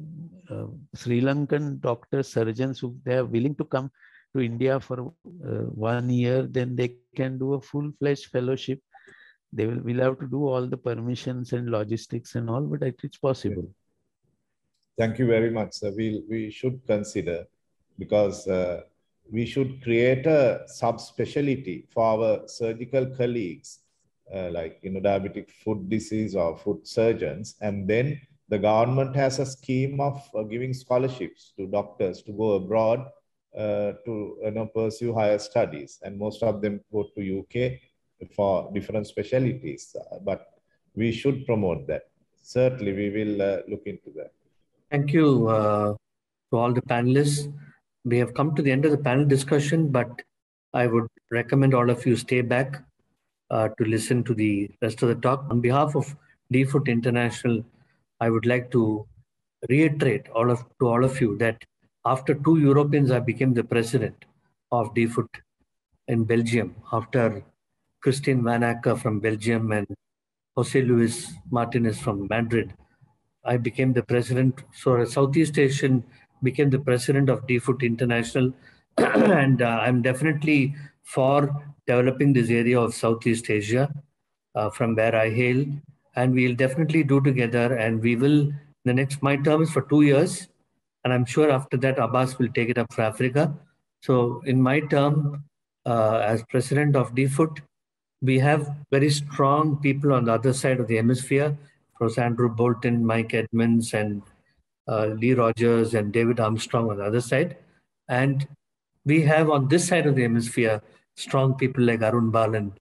Sri Lankan doctors, surgeons, who they are willing to come to India for 1 year, then they can do a full-fledged fellowship. They will have to do all the permissions and logistics and all, but it's possible. Thank you very much, sir. We should consider, because we should create a subspecialty for our surgical colleagues, like diabetic foot disease or foot surgeons, and then the government has a scheme of giving scholarships to doctors to go abroad to pursue higher studies, and most of them go to UK for different specialties. But we should promote that. Certainly, we will look into that. Thank you to all the panelists. We have come to the end of the panel discussion, but I would recommend all of you stay back to listen to the rest of the talk. On behalf of DFoot International, I would like to reiterate to all of you that after 2 Europeans, I became the president of DFoot in Belgium, after Christine Van Acker from Belgium and Jose Luis Martinez from Madrid. I became the president. So a Southeast Asian became the president of DFoot International. And I'm definitely for developing this area of Southeast Asia from where I hail. And we'll definitely do together. And we will, my term is for 2 years. And I'm sure after that, Abbas will take it up for Africa. So in my term as president of DFoot, we have very strong people on the other side of the hemisphere. Professor Andrew Bolton, Mike Edmonds, and Lee Rogers, and David Armstrong on the other side. And we have on this side of the hemisphere strong people like Arun Balan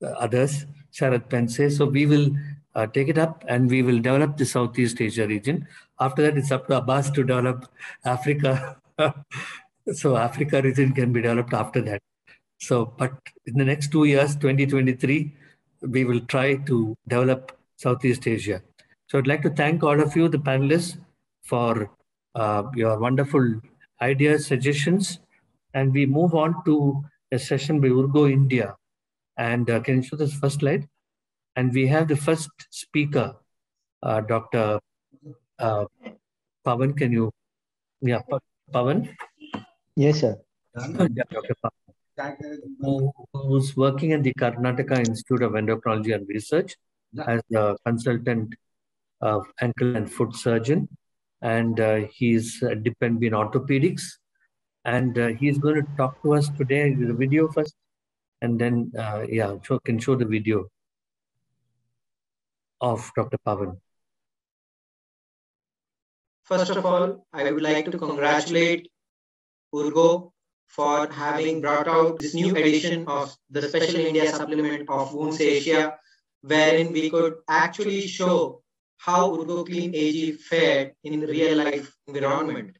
others, Sharad Pense. So we will take it up and we will develop the Southeast Asia region. After that, it's up to Abbas to develop Africa. So Africa region can be developed after that. So, but in the next 2 years, 2023, we will try to develop Southeast Asia. So I'd like to thank all of you, the panelists, for your wonderful ideas, suggestions. And we move on to a session by Urgo India. And can you show this first slide? And we have the first speaker, Dr. Pavan. Can you, yeah, Pavan? Yes, sir. Yeah, Dr. Pavan, who's working at the Karnataka Institute of Endocrinology and Research as a consultant ankle and foot surgeon. And he's dependent in orthopedics. And he's going to talk to us today. The video first, and then, yeah, can show the video of Dr. Pavan. First of all, I would like to congratulate Urgo for having brought out this new edition of the Special India Supplement of Wounds Asia, wherein we could actually show how Urgo Clean AG fared in real life environment.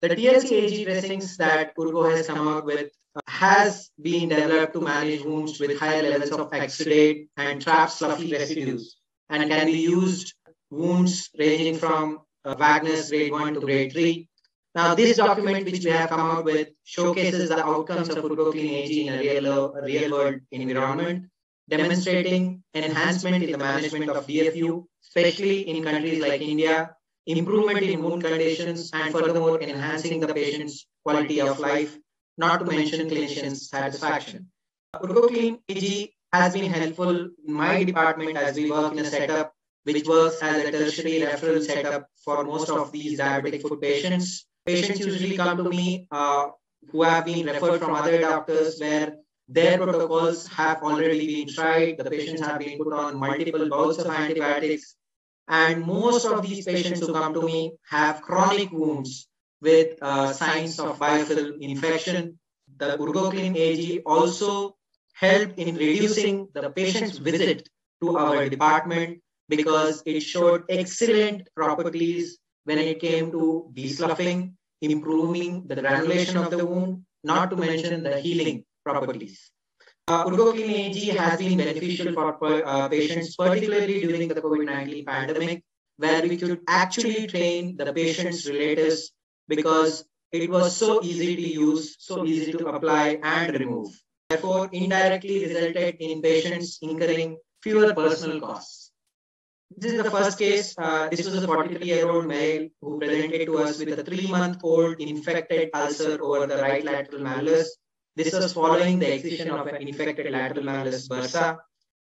The TLC AG dressings that Urgo has come out with has been developed to manage wounds with higher levels of exudate and trap fluffy residues, and can be used wounds ranging from Wagner's grade 1 to grade 3. Now, this document which we have come out with showcases the outcomes of Urgo Clean AG in a real world environment, demonstrating enhancement in the management of DFU, especially in countries like India, improvement in wound conditions, and furthermore enhancing the patient's quality of life, not to mention clinicians' satisfaction. Urgo Clean AG has been helpful in my department as we work in a setup which works as a tertiary referral setup for most of these diabetic foot patients. Patients usually come to me who have been referred from other doctors where their protocols have already been tried. The patients have been put on multiple bouts of antibiotics. And most of these patients who come to me have chronic wounds with signs of biofilm infection. The Urgo Clean AG also helped in reducing the patient's visit to our department because it showed excellent properties when it came to desloughing, improving the granulation of the wound, not to mention the healing properties. Urgo Clean AG has been beneficial for patients, particularly during the COVID-19 pandemic, where we could actually train the patient's relatives because it was so easy to use, so easy to apply and remove. Therefore, indirectly resulted in patients incurring fewer personal costs. This is the first case. This was a 43-year-old male who presented to us with a 3-month-old infected ulcer over the right lateral malleus. This was following the excision of an infected lateral malleus bursa.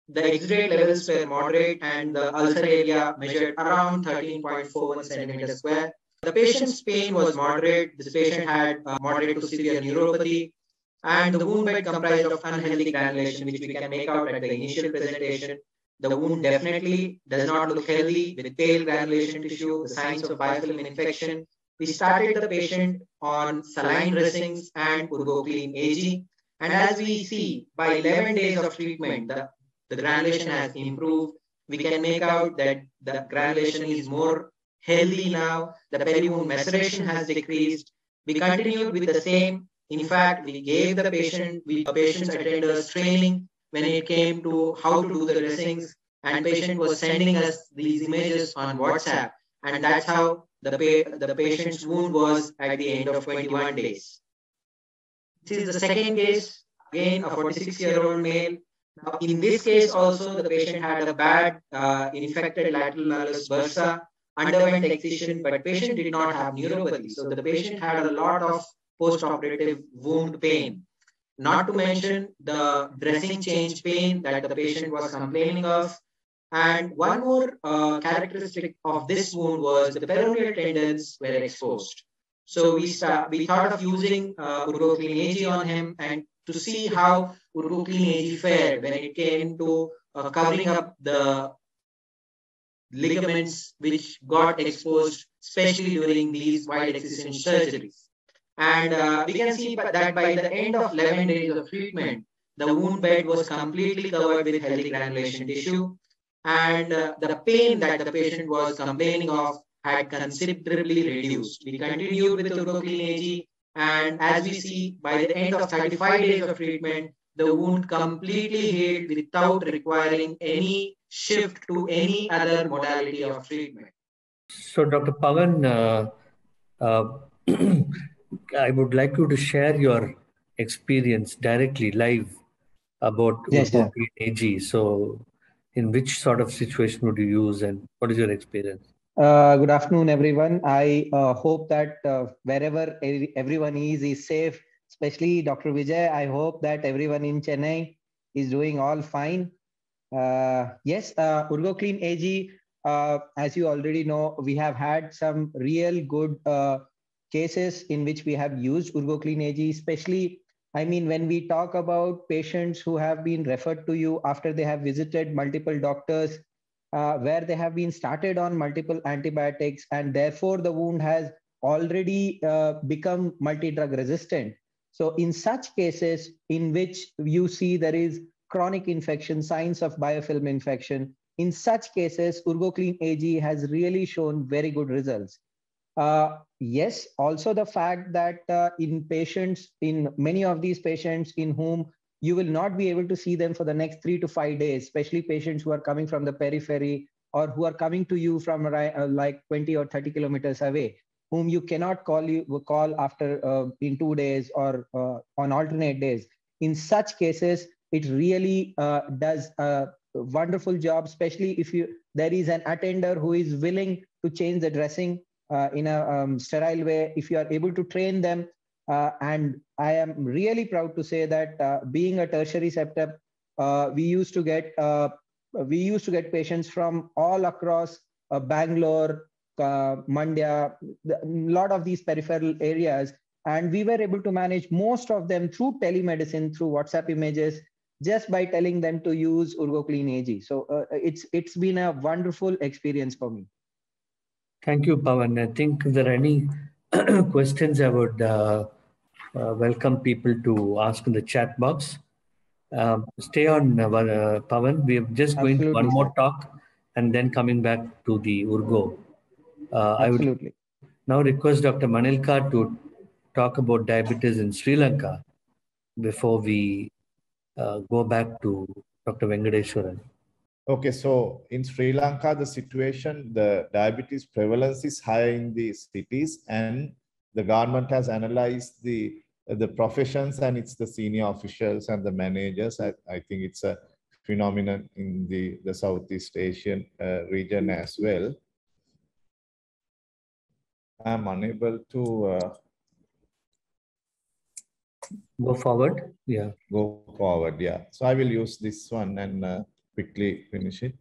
The exudate levels were moderate and the ulcer area measured around 13.41 centimeters square. The patient's pain was moderate. This patient had moderate to severe neuropathy, and the wound bed comprised of unhealthy granulation, which we can make out at the initial presentation. The wound definitely does not look healthy with pale granulation tissue, the signs of biofilm infection. We started the patient on saline dressings and Urgo Clean AG. And as we see, by 11 days of treatment, the granulation has improved. We can make out that the granulation is more healthy now. The peri-wound maceration has decreased. We continued with the same. In fact, we gave the patient's attenders training when it came to how to do the dressings, and patient was sending us these images on WhatsApp, and that's how the patient's wound was at the end of 21 days. This is the second case, again a 46-year-old male. Now, in this case also, the patient had a bad infected lateral malleus bursa, underwent excision, but patient did not have neuropathy. So the patient had a lot of post-operative wound pain. Not to mention the dressing change pain that the patient was complaining of. And one more characteristic of this wound was the peroneal tendons were exposed. So we thought of using Urgo Clean AG on him and to see how Urgo Clean AG fared when it came to covering up the ligaments which got exposed, especially during these wide excision surgeries. And we can see that by the end of 11 days of treatment, The wound bed was completely covered with healthy granulation tissue, and the pain that the patient was complaining of had considerably reduced. We continued with Urgoclean AG, and as we see, by the end of 35 days of treatment, the wound completely healed without requiring any shift to any other modality of treatment. So, Dr. Pavan, I would like you to share your experience directly, live, about Urgoclean AG. So, in which sort of situation would you use, and what is your experience? Good afternoon, everyone. I hope that wherever everyone is safe, especially Dr. Vijay. I hope that everyone in Chennai is doing all fine. Yes, Urgoclean AG, as you already know, we have had some real good cases in which we have used Urgoclean AG, especially, I mean, when we talk about patients who have been referred to you after they have visited multiple doctors, where they have been started on multiple antibiotics, and therefore the wound has already become multi-drug resistant. So in such cases in which you see there is chronic infection, signs of biofilm infection, in such cases, Urgoclean AG has really shown very good results. Yes, also the fact that in many of these patients in whom you will not be able to see them for the next 3 to 5 days, especially patients who are coming from the periphery or who are coming to you from like 20 or 30 kilometers away, whom you cannot call after in 2 days or on alternate days. In such cases, it really does a wonderful job, especially if there is an attender who is willing to change the dressing in a sterile way. If you are able to train them, and I am really proud to say that being a tertiary septep, we used to get patients from all across Bangalore, Mandya, a lot of these peripheral areas, and we were able to manage most of them through telemedicine, through WhatsApp images, just by telling them to use Urgoclean AG. So it's been a wonderful experience for me. Thank you, Pavan. I think if there are any questions, I would welcome people to ask in the chat box. Stay on, Pavan. We are just going to one more talk and then coming back to the Urgo. I would now request Dr. Manilkar to talk about diabetes in Sri Lanka before we go back to Dr. Venkateswaran. Okay, so in Sri Lanka, the situation, the diabetes prevalence is high in the cities, and the government has analyzed the professions, and it's the senior officials and the managers. I think it's a phenomenon in the Southeast Asian region as well. I'm unable to go forward. Yeah. Go forward. Yeah. So I will use this one and quickly finish it.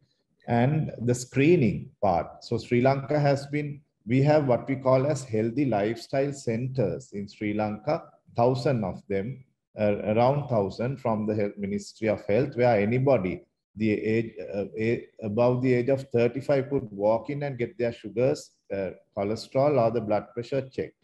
And the screening part. So Sri Lanka has been, we have what we call as healthy lifestyle centers in Sri Lanka, 1,000 of them, around 1,000 from the Ministry of Health, where anybody the age above the age of 35 could walk in and get their sugars, cholesterol, or the blood pressure checked.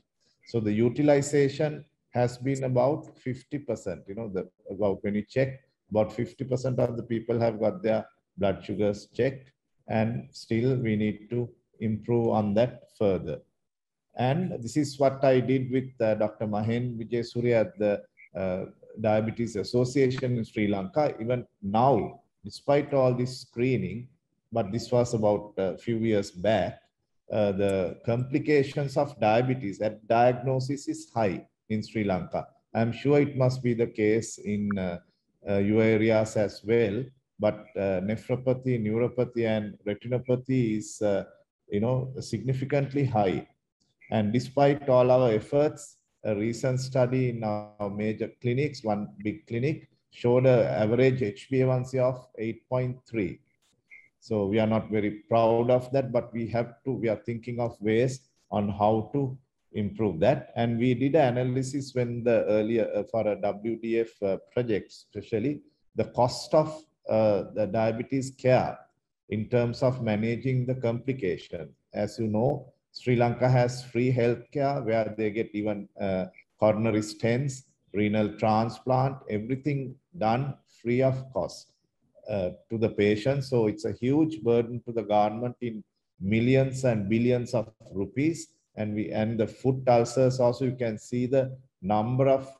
So the utilization has been about 50%. You know, about when you check, about 50% of the people have got their blood sugars checked, and still we need to improve on that further. And this is what I did with Dr. Mahen Vijaysurya at the Diabetes Association in Sri Lanka. Even now, despite all this screening, but this was about a few years back, the complications of diabetes at diagnosis is high in Sri Lanka. I'm sure it must be the case in your areas as well, but nephropathy, neuropathy, and retinopathy is, significantly high. And despite all our efforts, a recent study in our major clinics, one big clinic, showed an average HbA1c of 8.3. So we are not very proud of that, but we are thinking of ways on how to improve that. And we did an analysis when for a WDF project, especially the cost of the diabetes care in terms of managing the complication. As you know, Sri Lanka has free healthcare where they get even coronary stents, renal transplant, everything done free of cost to the patient. So it's a huge burden to the government in millions and billions of rupees. And the foot ulcers also, you can see the number of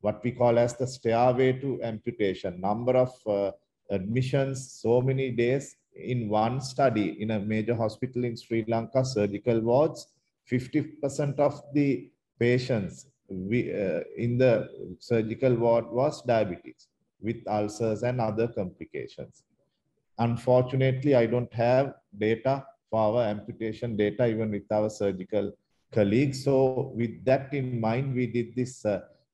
what we call as the stairway to amputation, number of admissions, so many days in one study in a major hospital in Sri Lanka, surgical wards, 50% of the patients in the surgical ward was diabetes with ulcers and other complications. Unfortunately, I don't have data for our amputation data, even with our surgical colleagues. So with that in mind, we did this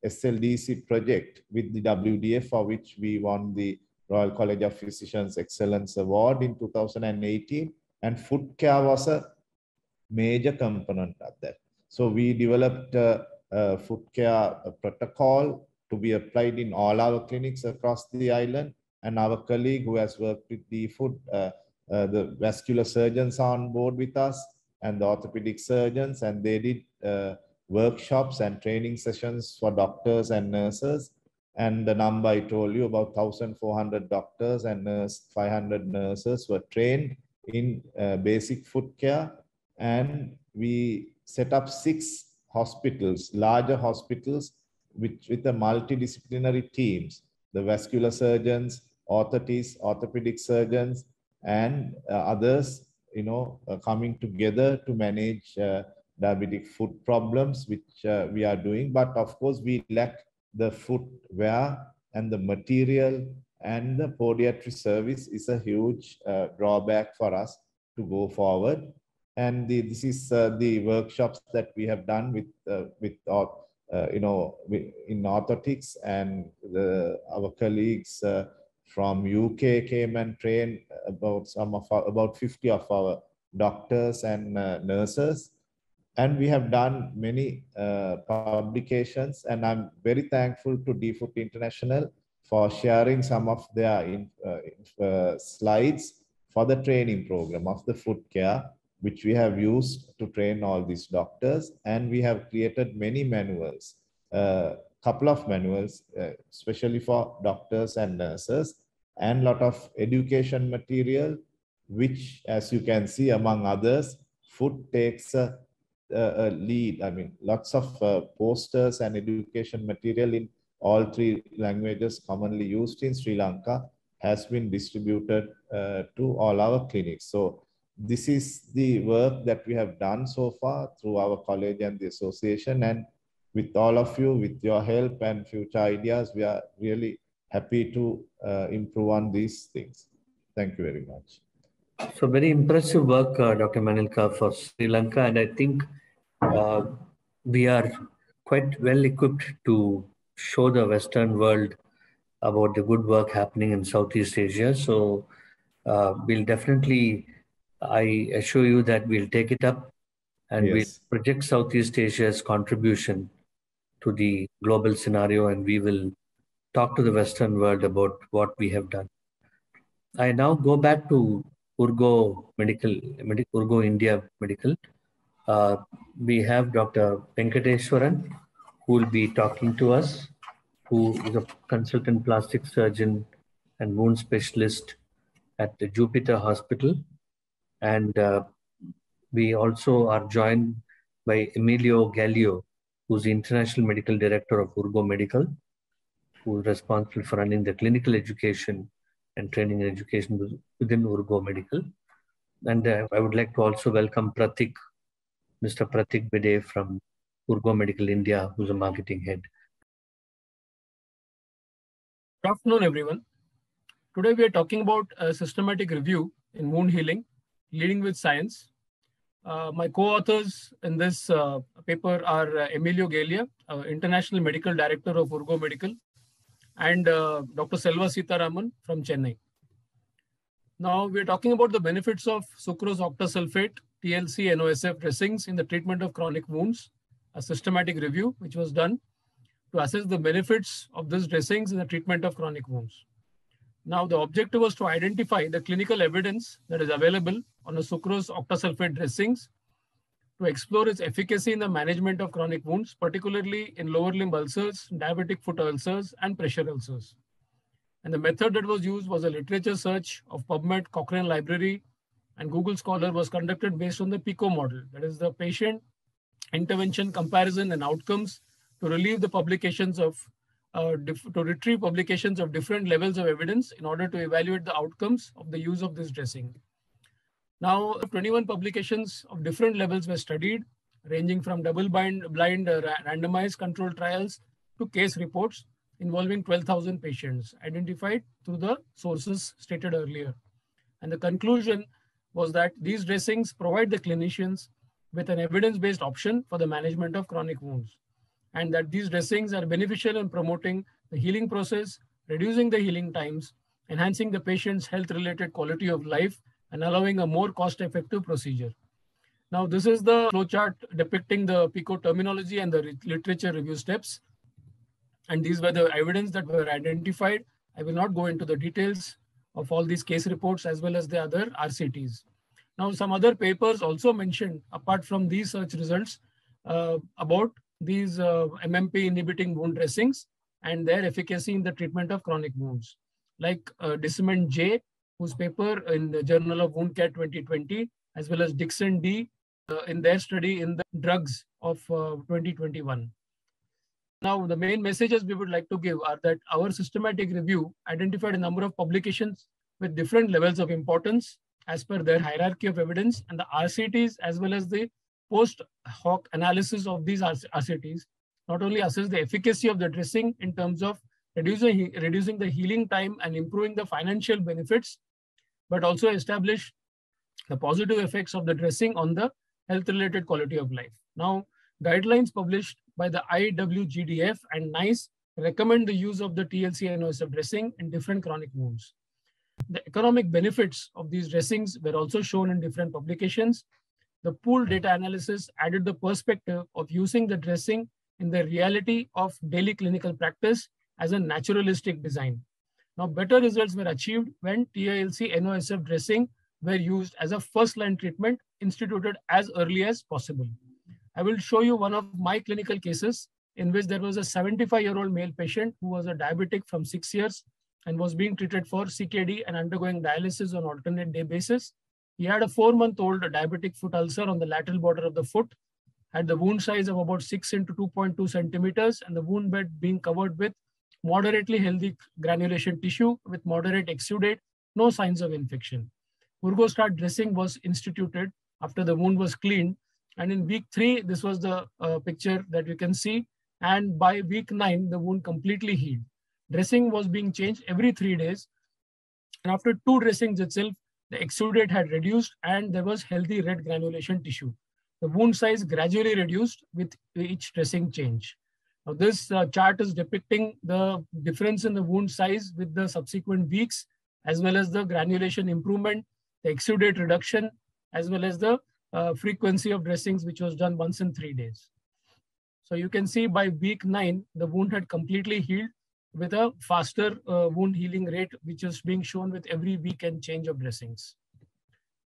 SLDC project with the WDF, for which we won the Royal College of Physicians Excellence Award in 2018. And foot care was a major component of that. So we developed a foot care protocol to be applied in all our clinics across the island. And our colleague who has worked with the foot, the vascular surgeons are on board with us, and the orthopedic surgeons, and they did workshops and training sessions for doctors and nurses. And the number I told you, about 1,400 doctors and 500 nurses were trained in basic foot care. And we set up 6 hospitals, larger hospitals with the multidisciplinary teams, the vascular surgeons, orthotists, orthopedic surgeons, and others, coming together to manage diabetic foot problems, which we are doing. But of course, we lack the footwear and the material, and the podiatry service is a huge drawback for us to go forward. And this is the workshops that we have done with in orthotics, and our colleagues from UK came and trained about 50 of our doctors and nurses. And we have done many publications, and I'm very thankful to DFoot International for sharing some of their slides for the training program of the foot care, which we have used to train all these doctors. And we have created many manuals, couple of manuals, especially for doctors and nurses, and a lot of education material, which, as you can see, among others, foot takes a lead. I mean, lots of posters and education material in all 3 languages commonly used in Sri Lanka has been distributed to all our clinics. So this is the work that we have done so far through our college and the association. And with all of you, with your help and future ideas, we are really happy to improve on these things. Thank you very much. So very impressive work, Dr. Manilka, for Sri Lanka. And I think we are quite well equipped to show the Western world about the good work happening in Southeast Asia. So we'll definitely, I assure you that we'll take it up, and Yes. we'll project Southeast Asia's contribution to the global scenario, and we will talk to the Western world about what we have done. I now go back to Urgo India Medical. We have Dr. Venkateswaran, who will be talking to us, who is a consultant plastic surgeon and wound specialist at the Jupiter Hospital. And we also are joined by Emilio Gallio, who's the International Medical Director of Urgo Medical, who is responsible for running the clinical education and training and education within Urgo Medical. And I would like to also welcome Pratik, Mr. Pratik Bede from Urgo Medical India, who's a marketing head. Good afternoon, everyone. Today we are talking about a systematic review in wound healing, leading with science. My co-authors in this paper are Emilio Gallio, International Medical Director of Urgo Medical, and Dr. Selva Sitaraman from Chennai. Now we're talking about the benefits of sucrose octasulfate, TLC, NOSF dressings in the treatment of chronic wounds, a systematic review which was done to assess the benefits of these dressings in the treatment of chronic wounds. Now, the objective was to identify the clinical evidence that is available on the sucrose octasulfate dressings to explore its efficacy in the management of chronic wounds, particularly in lower limb ulcers, diabetic foot ulcers, and pressure ulcers. And the method that was used was a literature search of PubMed, Cochrane Library, and Google Scholar was conducted based on the PICO model, that is the patient intervention comparison and outcomes, to retrieve publications of different levels of evidence in order to evaluate the outcomes of the use of this dressing. Now, 21 publications of different levels were studied, ranging from double-blind randomized controlled trials to case reports involving 12,000 patients identified through the sources stated earlier. And the conclusion was that these dressings provide the clinicians with an evidence-based option for the management of chronic wounds, and that these dressings are beneficial in promoting the healing process, reducing the healing times, enhancing the patient's health-related quality of life, and allowing a more cost-effective procedure. Now, this is the flowchart depicting the PICO terminology and the literature review steps. And these were the evidence that were identified. I will not go into the details of all these case reports as well as the other RCTs. Now, some other papers also mentioned, apart from these search results, about these MMP inhibiting wound dressings and their efficacy in the treatment of chronic wounds, like Discement J, whose paper in the Journal of Wound Care 2020, as well as Dixon D in their study in the drugs of 2021. Now, the main messages we would like to give are that our systematic review identified a number of publications with different levels of importance as per their hierarchy of evidence, and the RCTs as well as the post hoc analysis of these RCTs not only assess the efficacy of the dressing in terms of reducing the healing time and improving the financial benefits, but also establish the positive effects of the dressing on the health-related quality of life. Now, guidelines published by the IWGDF and NICE recommend the use of the TLC NOSF dressing in different chronic wounds. The economic benefits of these dressings were also shown in different publications. The pooled data analysis added the perspective of using the dressing in the reality of daily clinical practice as a naturalistic design. Now, better results were achieved when TLC NOSF dressing were used as a first-line treatment instituted as early as possible. I will show you one of my clinical cases in which there was a 75-year-old male patient who was a diabetic from 6 years and was being treated for CKD and undergoing dialysis on alternate day basis. He had a 4-month-old diabetic foot ulcer on the lateral border of the foot, had the wound size of about 6 into 2.2 centimeters, and the wound bed being covered with moderately healthy granulation tissue with moderate exudate, no signs of infection. Urgostat dressing was instituted after the wound was cleaned, and in week 3, this was the picture that you can see, and by week 9, the wound completely healed. Dressing was being changed every 3 days, and after 2 dressings itself, the exudate had reduced and there was healthy red granulation tissue. The wound size gradually reduced with each dressing change. Now, this chart is depicting the difference in the wound size with the subsequent weeks, as well as the granulation improvement, the exudate reduction, as well as the frequency of dressings, which was done once in 3 days. So you can see by week 9, the wound had completely healed with a faster wound healing rate, which is being shown with every week and change of dressings.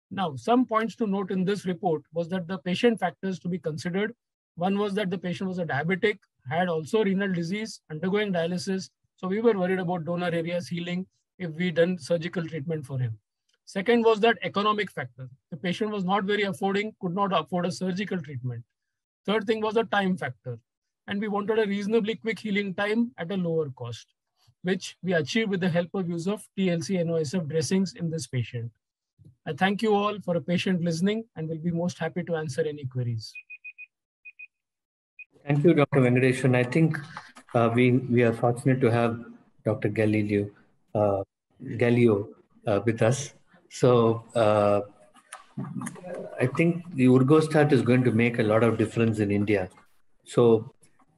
Now, some points to note in this report was that the patient factors to be considered. One was that the patient was a diabetic, had also renal disease, undergoing dialysis. So we were worried about donor areas healing if we done surgical treatment for him. Second was that economic factor. The patient was not very affording, could not afford a surgical treatment. Third thing was a time factor. And we wanted a reasonably quick healing time at a lower cost, which we achieved with the help of use of TLC NOSF dressings in this patient. I thank you all for a patient listening and will be most happy to answer any queries. Thank you, Dr. Venkatesan. I think we are fortunate to have Dr. Gallio with us. So I think the Urgostat is going to make a lot of difference in India. So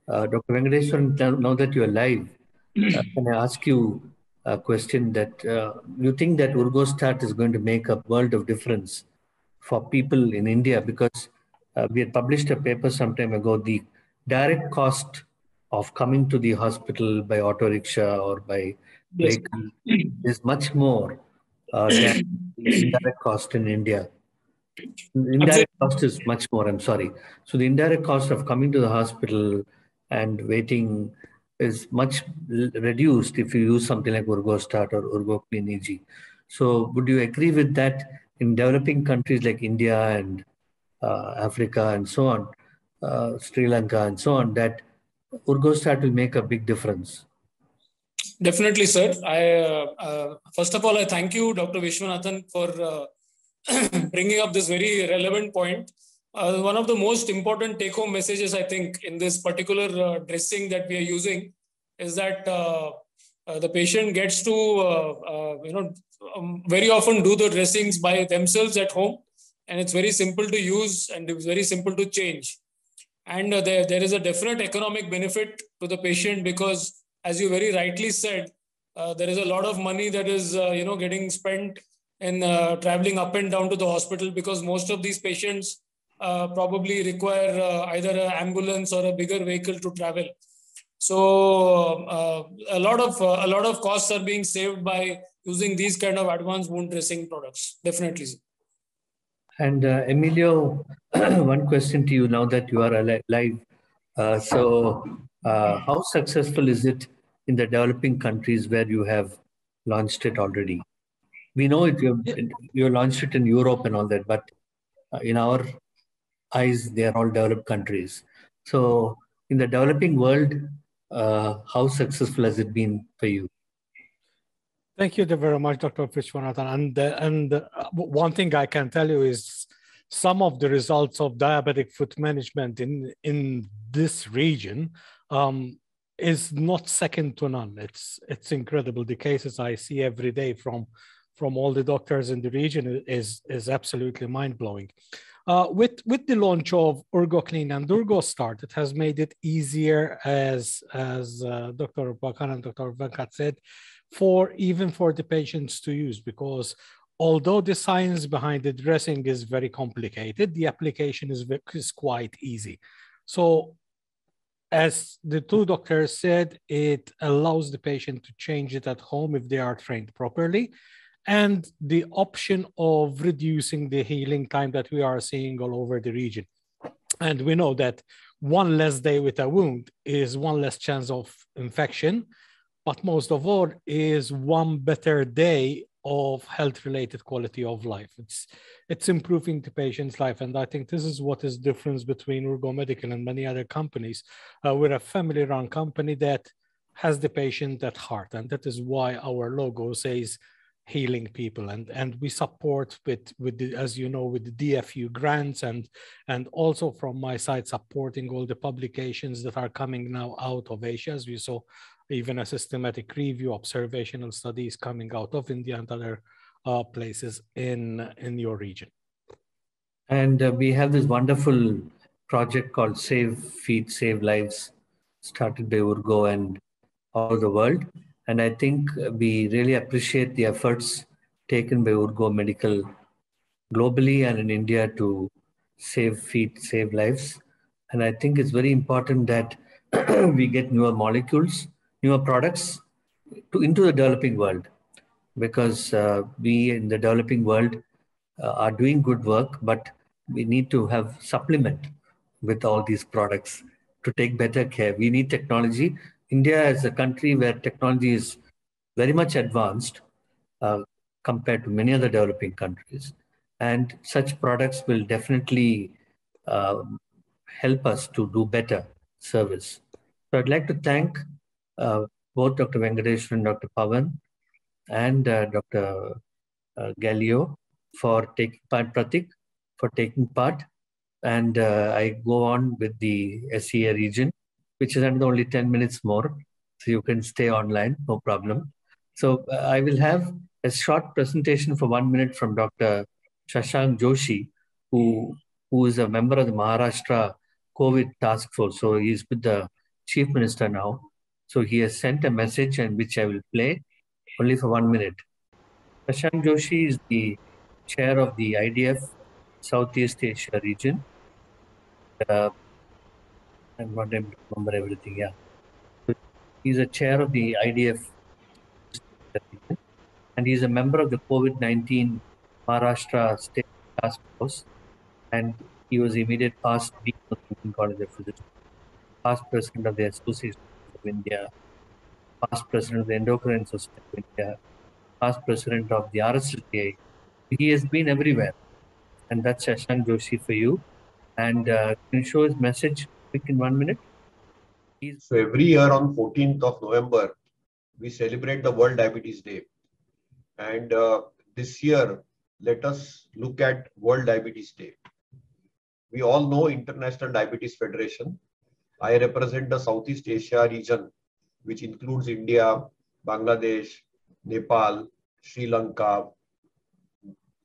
Dr. Venkatesan, now that you are live, can I ask you a question that you think that Urgostat is going to make a world of difference for people in India? Because we had published a paper some time ago, the direct cost of coming to the hospital by auto rickshaw or by vehicle is much more than the indirect cost in India. The indirect cost is much more, I'm sorry. So the indirect cost of coming to the hospital and waiting is much reduced if you use something like Urgostat or Urgoclean EG. So would you agree with that in developing countries like India and Africa and so on, Sri Lanka and so on, that Urgostat will make a big difference? Definitely, sir. First of all, I thank you, Dr. Vishwanathan, for bringing up this very relevant point. One of the most important take-home messages, I think, in this particular dressing that we are using is that the patient gets to, very often do the dressings by themselves at home, and it's very simple to use and it's very simple to change. And there is a definite economic benefit to the patient because, as you very rightly said, there is a lot of money that is, getting spent in traveling up and down to the hospital because most of these patients probably require either an ambulance or a bigger vehicle to travel. So a lot of costs are being saved by using these kind of advanced wound dressing products. Definitely. And Emilio, one question to you now that you are alive. How successful is it in the developing countries where you have launched it already? We know it, you launched it in Europe and all that, but in our eyes, they are all developed countries. So in the developing world, how successful has it been for you? Thank you very much, Dr. Vishwanathan. And one thing I can tell you is some of the results of diabetic foot management in this region is not second to none. It's incredible. The cases I see every day from all the doctors in the region is absolutely mind-blowing. With the launch of Urgoclean and Urgostart, it has made it easier, as Dr. Bakan and Dr. Venkat said, even for the patients to use, because although the science behind the dressing is very complicated, the application is quite easy. So as the two doctors said, it allows the patient to change it at home if they are trained properly. And the option of reducing the healing time that we are seeing all over the region. And we know that one less day with a wound is one less chance of infection, but most of all is one better day of health-related quality of life. It's improving the patient's life. And I think this is what is the difference between Urgo Medical and many other companies. We're a family-run company that has the patient at heart. And that is why our logo says healing people, and we support with the, as you know, with the DFU grants and also from my side supporting all the publications that are coming now out of Asia, as we saw even a systematic review observational studies coming out of India and other places in your region. And we have this wonderful project called Save Feet, Save Lives, started by Urgo and all over the world. And I think we really appreciate the efforts taken by Urgo Medical globally and in India to save feet, save lives. And I think it's very important that we get newer molecules, newer products into the developing world, because we in the developing world are doing good work, but we need to have supplement with all these products to take better care. We need technology. India is a country where technology is very much advanced compared to many other developing countries. And such products will definitely help us to do better service. So I'd like to thank both Dr. Venkatesh and Dr. Pavan and Dr. Galileo for taking part, Pratik for taking part. And I go on with the SEA region, which is under only 10 minutes more. So you can stay online, no problem. So I will have a short presentation for 1 minute from Dr. Shashank Joshi, who is a member of the Maharashtra COVID task force. So he's with the Chief Minister now. So he has sent a message and which I will play only for 1 minute. Shashank Joshi is the chair of the IDF Southeast Asia region. I'm not able to remember everything, yeah. So he's a chair of the IDF and he's a member of the COVID-19 Maharashtra State task force, and he was immediate past dean of the Indian College of Physicians, past president of the Association of India, past president of the Endocrine Society of India, past president of the RSLTA. He has been everywhere, and that's Shashank Joshi for you. And can you show his message quick in 1 minute? So every year on 14th of November, we celebrate the World Diabetes Day. And this year, let us look at World Diabetes Day. We all know International Diabetes Federation. I represent the Southeast Asia region, which includes India, Bangladesh, Nepal, Sri Lanka,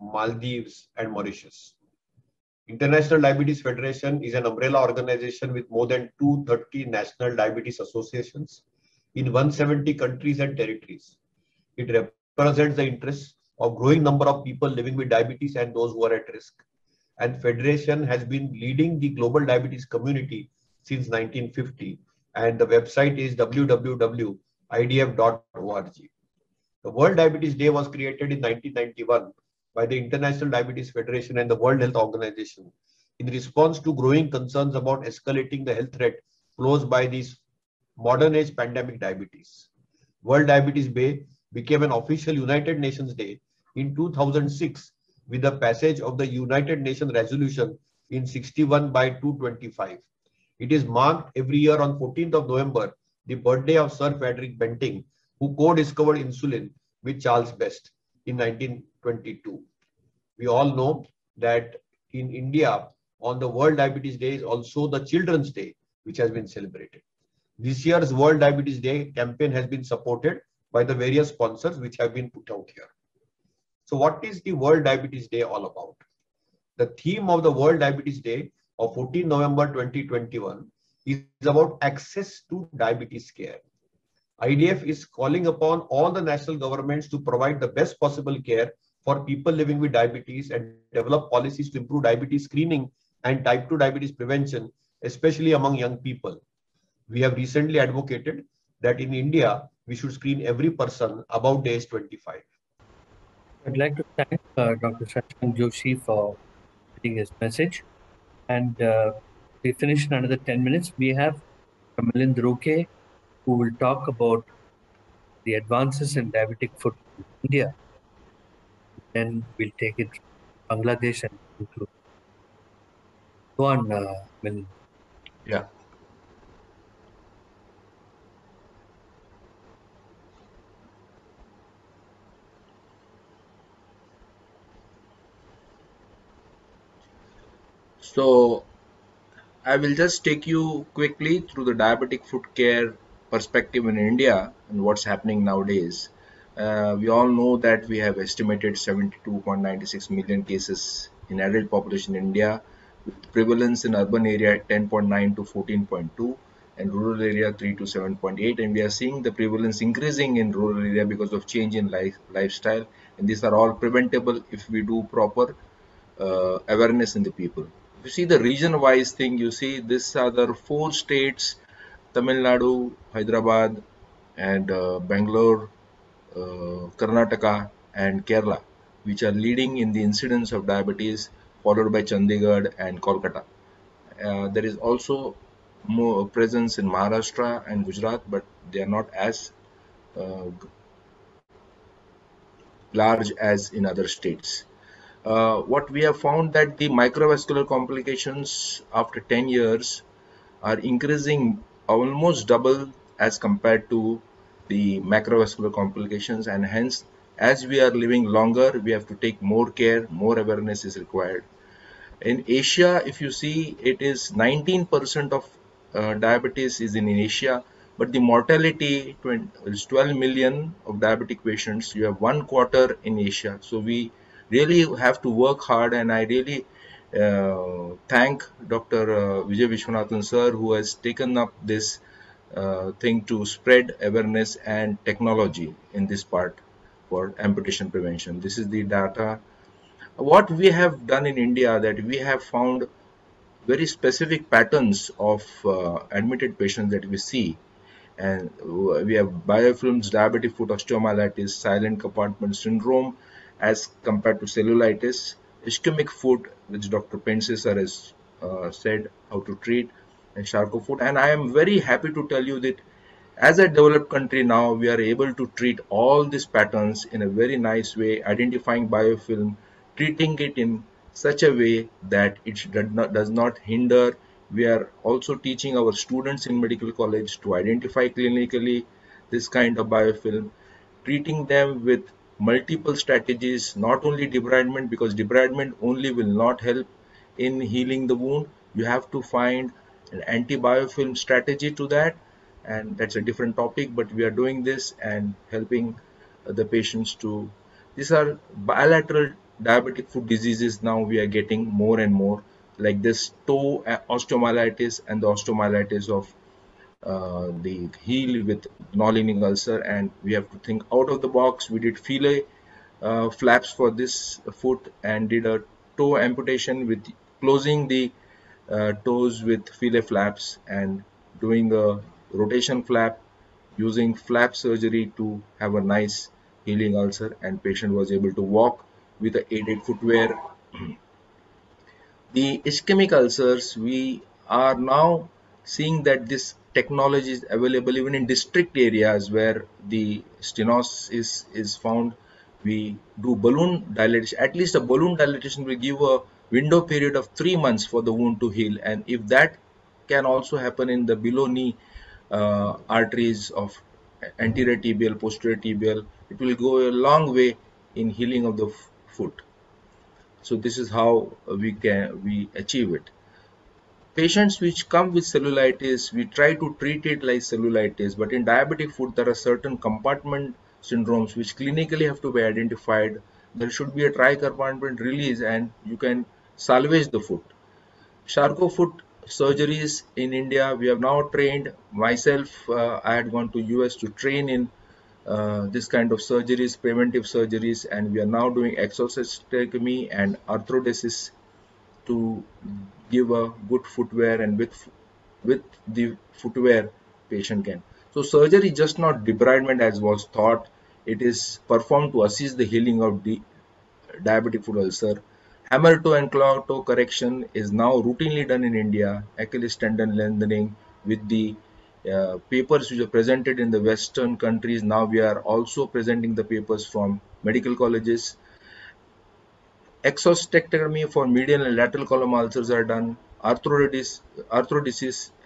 Maldives, and Mauritius. International Diabetes Federation is an umbrella organization with more than 230 national diabetes associations in 170 countries and territories. It represents the interests of growing number of people living with diabetes and those who are at risk. And Federation has been leading the global diabetes community since 1950. And the website is www.idf.org. The World Diabetes Day was created in 1991 by the International Diabetes Federation and the World Health Organization in response to growing concerns about escalating the health threat posed by this modern age pandemic diabetes. World Diabetes Day became an official United Nations Day in 2006 with the passage of the United Nations Resolution in 61 by 225. It is marked every year on 14th of November, the birthday of Sir Frederick Banting, who co-discovered insulin with Charles Best in 1922. We all know that in India, on the World Diabetes Day is also the Children's Day, which has been celebrated. This year's World Diabetes Day campaign has been supported by the various sponsors which have been put out here. So what is the World Diabetes Day all about? The theme of the World Diabetes Day of 14 November 2021 is about access to diabetes care. IDF is calling upon all the national governments to provide the best possible care for people living with diabetes and develop policies to improve diabetes screening and type 2 diabetes prevention, especially among young people. We have recently advocated that in India, we should screen every person above the age 25. I'd like to thank Dr. Shashank Joshi for giving his message. And we finish in another 10 minutes. We have Milind Ruke, who will talk about the advances in diabetic foot in India. Then we'll take it to Bangladesh and conclude. Go on, Milind. Yeah. So I will just take you quickly through the diabetic foot care perspective in India and what's happening nowadays. We all know that we have estimated 72.96 million cases in adult population in India, with prevalence in urban area at 10.9 to 14.2 and rural area 3 to 7.8. And we are seeing the prevalence increasing in rural area because of change in lifestyle. And these are all preventable if we do proper awareness in the people. If you see the region-wise thing, you see these are the 4 states, Tamil Nadu, Hyderabad, and Bangalore, Karnataka, and Kerala, which are leading in the incidence of diabetes, followed by Chandigarh and Kolkata. There is also more presence in Maharashtra and Gujarat, but they are not as large as in other states. What we have found that the microvascular complications after 10 years are increasing almost double as compared to the macrovascular complications, and hence as we are living longer, we have to take more care, more awareness is required. In Asia, if you see, it is 19% of diabetes is in Asia, but the mortality is 12 million of diabetic patients. You have 1/4 in Asia. So we really have to work hard, and I really thank Dr. Vijay Vishwanathan sir, who has taken up this thing to spread awareness and technology in this part for amputation prevention. This is the data. What we have done in India, that we have found very specific patterns of admitted patients that we see. And we have biofilms, diabetic foot osteomyelitis, silent compartment syndrome as compared to cellulitis. ischemic foot, which Dr. Pensesar has said how to treat, and Charcot foot. And I am very happy to tell you that as a developed country now, we are able to treat all these patterns in a very nice way, identifying biofilm, treating it in such a way that it does not hinder. We are also teaching our students in medical college to identify clinically this kind of biofilm, treating them with multiple strategies, not only debridement, because debridement only will not help in healing the wound. You have to find an anti-biofilm strategy to that, and that's a different topic, but we are doing this and helping the patients to. These are bilateral diabetic foot diseases now we are getting more and more, like this toe osteomyelitis and the osteomyelitis of the heel with non-healing ulcer, and we have to think out of the box. We did fillet flaps for this foot and did a toe amputation with closing the toes with fillet flaps and doing a rotation flap, using flap surgery to have a nice healing ulcer, and patient was able to walk with a aided footwear. The ischemic ulcers, we are now seeing that this technology is available even in district areas where the stenosis is found. We do balloon dilatation. At least a balloon dilatation will give a window period of 3 months for the wound to heal, and if that can also happen in the below knee arteries of anterior tibial, posterior tibial, it will go a long way in healing of the foot. So this is how we achieve it. Patients which come with cellulitis, we try to treat it like cellulitis, but in diabetic foot there are certain compartment syndromes which clinically have to be identified. There should be a tri-compartment release and you can salvage the foot. Charcot foot surgeries in India, we have now trained. Myself, I had gone to US to train in this kind of surgeries, preventive surgeries, and we are now doing exocystectomy and arthrodesis to give a good footwear, and with the footwear patient can. So surgery just not debridement as was thought. It is performed to assist the healing of the diabetic foot ulcer. Hammer toe and claw toe correction is now routinely done in India. Achilles tendon lengthening with the papers which are presented in the Western countries. Now we are also presenting the papers from medical colleges. Exostectomy for medial and lateral column ulcers are done. Arthrodesis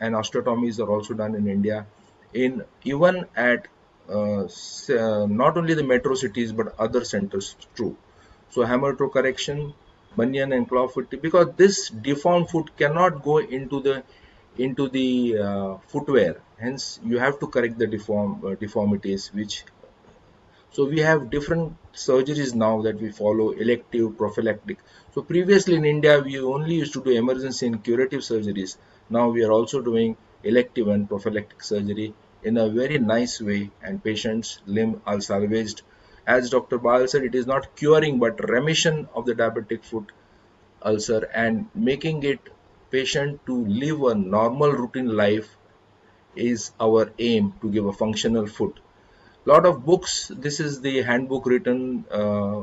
and osteotomies are also done in India. Even at not only the metro cities but other centers too. So hammer toe correction, bunion and claw foot, because this deformed foot cannot go into the footwear. Hence, you have to correct the deformities. So we have different surgeries now that we follow: elective, prophylactic. So previously in India, we only used to do emergency and curative surgeries. Now we are also doing elective and prophylactic surgery in a very nice way, and patients' limb are salvaged. As Dr. Bal said, it is not curing but remission of the diabetic foot ulcer and making it patient to live a normal routine life is our aim, to give a functional foot. Lot of books. This is the handbook written by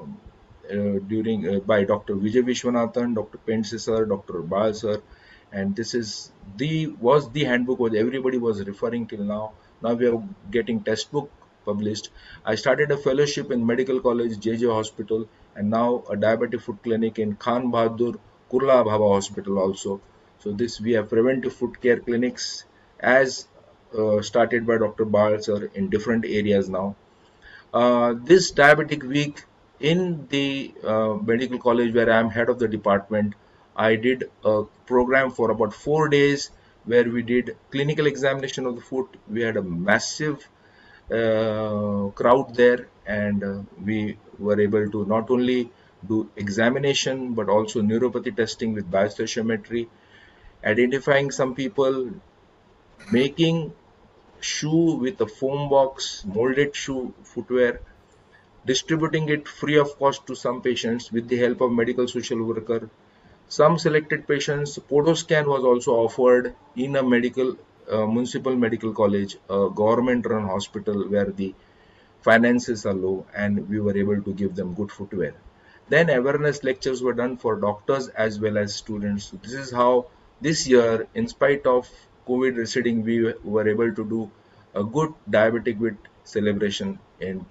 Dr. Vijay Vishwanathan, Dr. Pensesar, Dr. Bal sir, and this is the handbook what everybody was referring till now. Now we are getting textbook published. I started a fellowship in Medical College, JJ Hospital, and now a diabetic foot clinic in Khan Bahadur Kurla Bhaba Hospital also. So this we have preventive foot care clinics as started by Dr. Bal sir in different areas now. This diabetic week in the medical college where I am head of the department, I did a program for about 4 days where we did clinical examination of the foot. We had a massive crowd there, and we were able to not only do examination but also neuropathy testing with biostoichiometry, identifying some people, making shoe with a foam box, molded shoe footwear, distributing it free of cost to some patients with the help of medical social worker. Some selected patients, PODOScan was also offered in a municipal medical college, a government run hospital where the finances are low, and we were able to give them good footwear. Then awareness lectures were done for doctors as well as students. So this is how this year, in spite of COVID receding, we were able to do a good diabetic week celebration in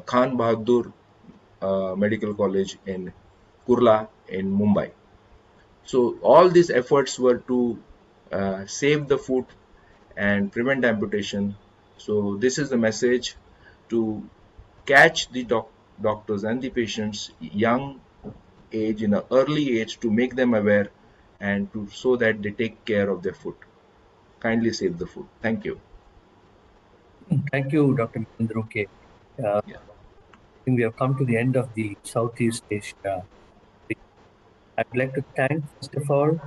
Khan Bahadur Medical College in Kurla in Mumbai. So all these efforts were to save the foot and prevent amputation. So this is the message to catch the doctors and the patients young age, in an early age, to make them aware and to so that they take care of their foot. Kindly save the foot. Thank you. Thank you, Dr. Mandruke. I think we have come to the end of the Southeast Asia. I'd like to thank, first of all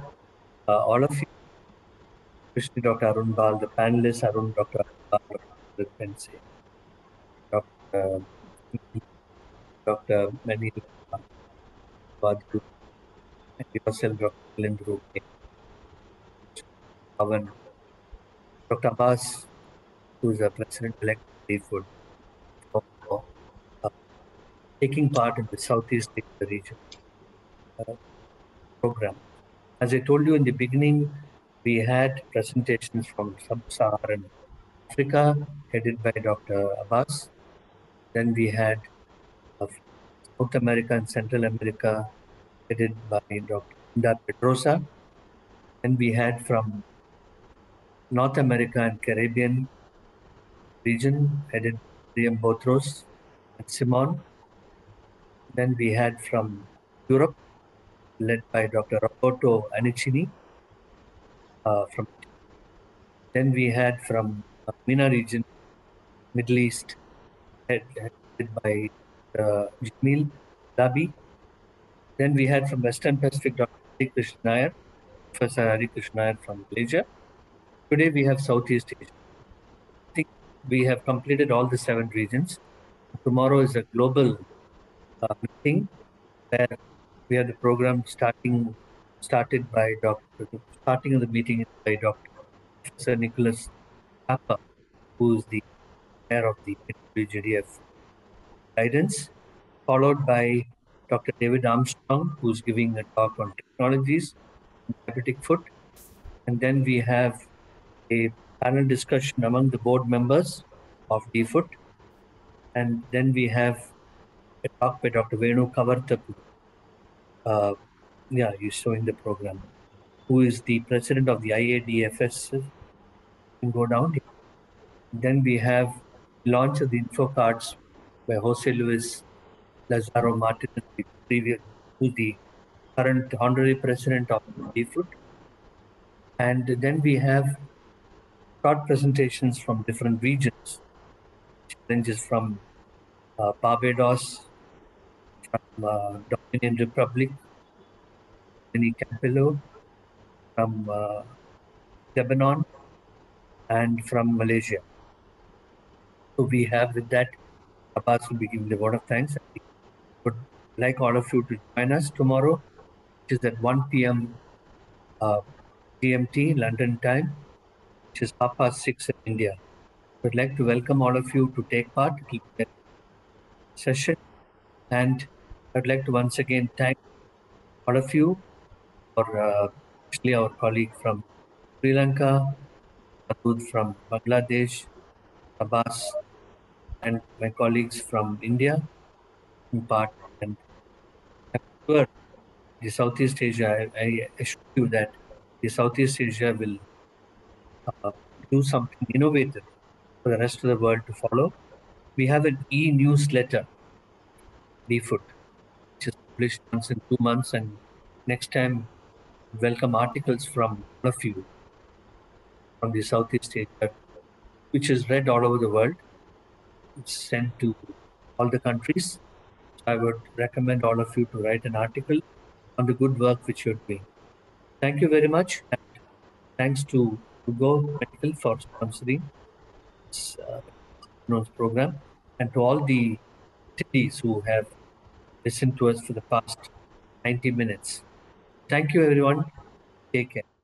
of you, especially Dr. Arun Bal, the panelists, Dr. Arun Bal, Dr. Mani Badru, and yourself, Dr. Lindru, Pavan, Dr. Abbas, who is the President-elect of DFOOD, for taking part in the Southeast Asia region program. As I told you in the beginning, we had presentations from Sub-Saharan Africa, headed by Dr. Abbas. Then we had South America and Central America, headed by Dr. Inda Pedrosa. Then we had from North America and Caribbean region, headed by Miriam Botros and Simon. Then we had from Europe, led by Dr. Roberto Anicini. Then we had from MENA region, Middle East, headed by Jamil Dabi. Then we had from Western Pacific, Dr. Hari Krishna Nair, Professor Hari Krishna Nair from Malaysia. Today we have Southeast Asia. I think we have completed all the 7 regions. Tomorrow is a global meeting where we have the program started by starting of the meeting by Dr. Professor Nicholas Kappa, who is the chair of the JDF guidance, followed by Dr. David Armstrong, who's giving a talk on technologies in diabetic foot. And then we have a panel discussion among the board members of DFOOD. And then we have a talk by Dr. Venu Kavartapu. He's showing the program, who is the president of the IADFS. You can go down. Then we have launch of the info cards by Jose Luis Lazaro Martinez, who's the current honorary president of DFOOD. And then we have short presentations from different regions, challenges from Barbados, from Dominican Republic, Vinny Campillo, from Lebanon, and from Malaysia. So we have with that, Abbas will be giving the vote of thanks. I would like all of you to join us tomorrow, which is at 1 p.m. GMT, London time, which is 6:30 in India. I'd like to welcome all of you to take part in the session. And I'd like to once again thank all of you, for especially our colleague from Sri Lanka, Adud from Bangladesh, Abbas, and my colleagues from India in part. And I'm sure the Southeast Asia, I assure you that the Southeast Asia will do something innovative for the rest of the world to follow. We have an e-newsletter, DFOOD, which is published once in 2 months, and next time welcome articles from all of you from the Southeast Asia, which is read all over the world. It's sent to all the countries. I would recommend all of you to write an article on the good work which you're doing. Thank you very much. And thanks to Ugo Medical for sponsoring this program, and to all the attendees who have listened to us for the past 90 minutes. Thank you, everyone. Take care.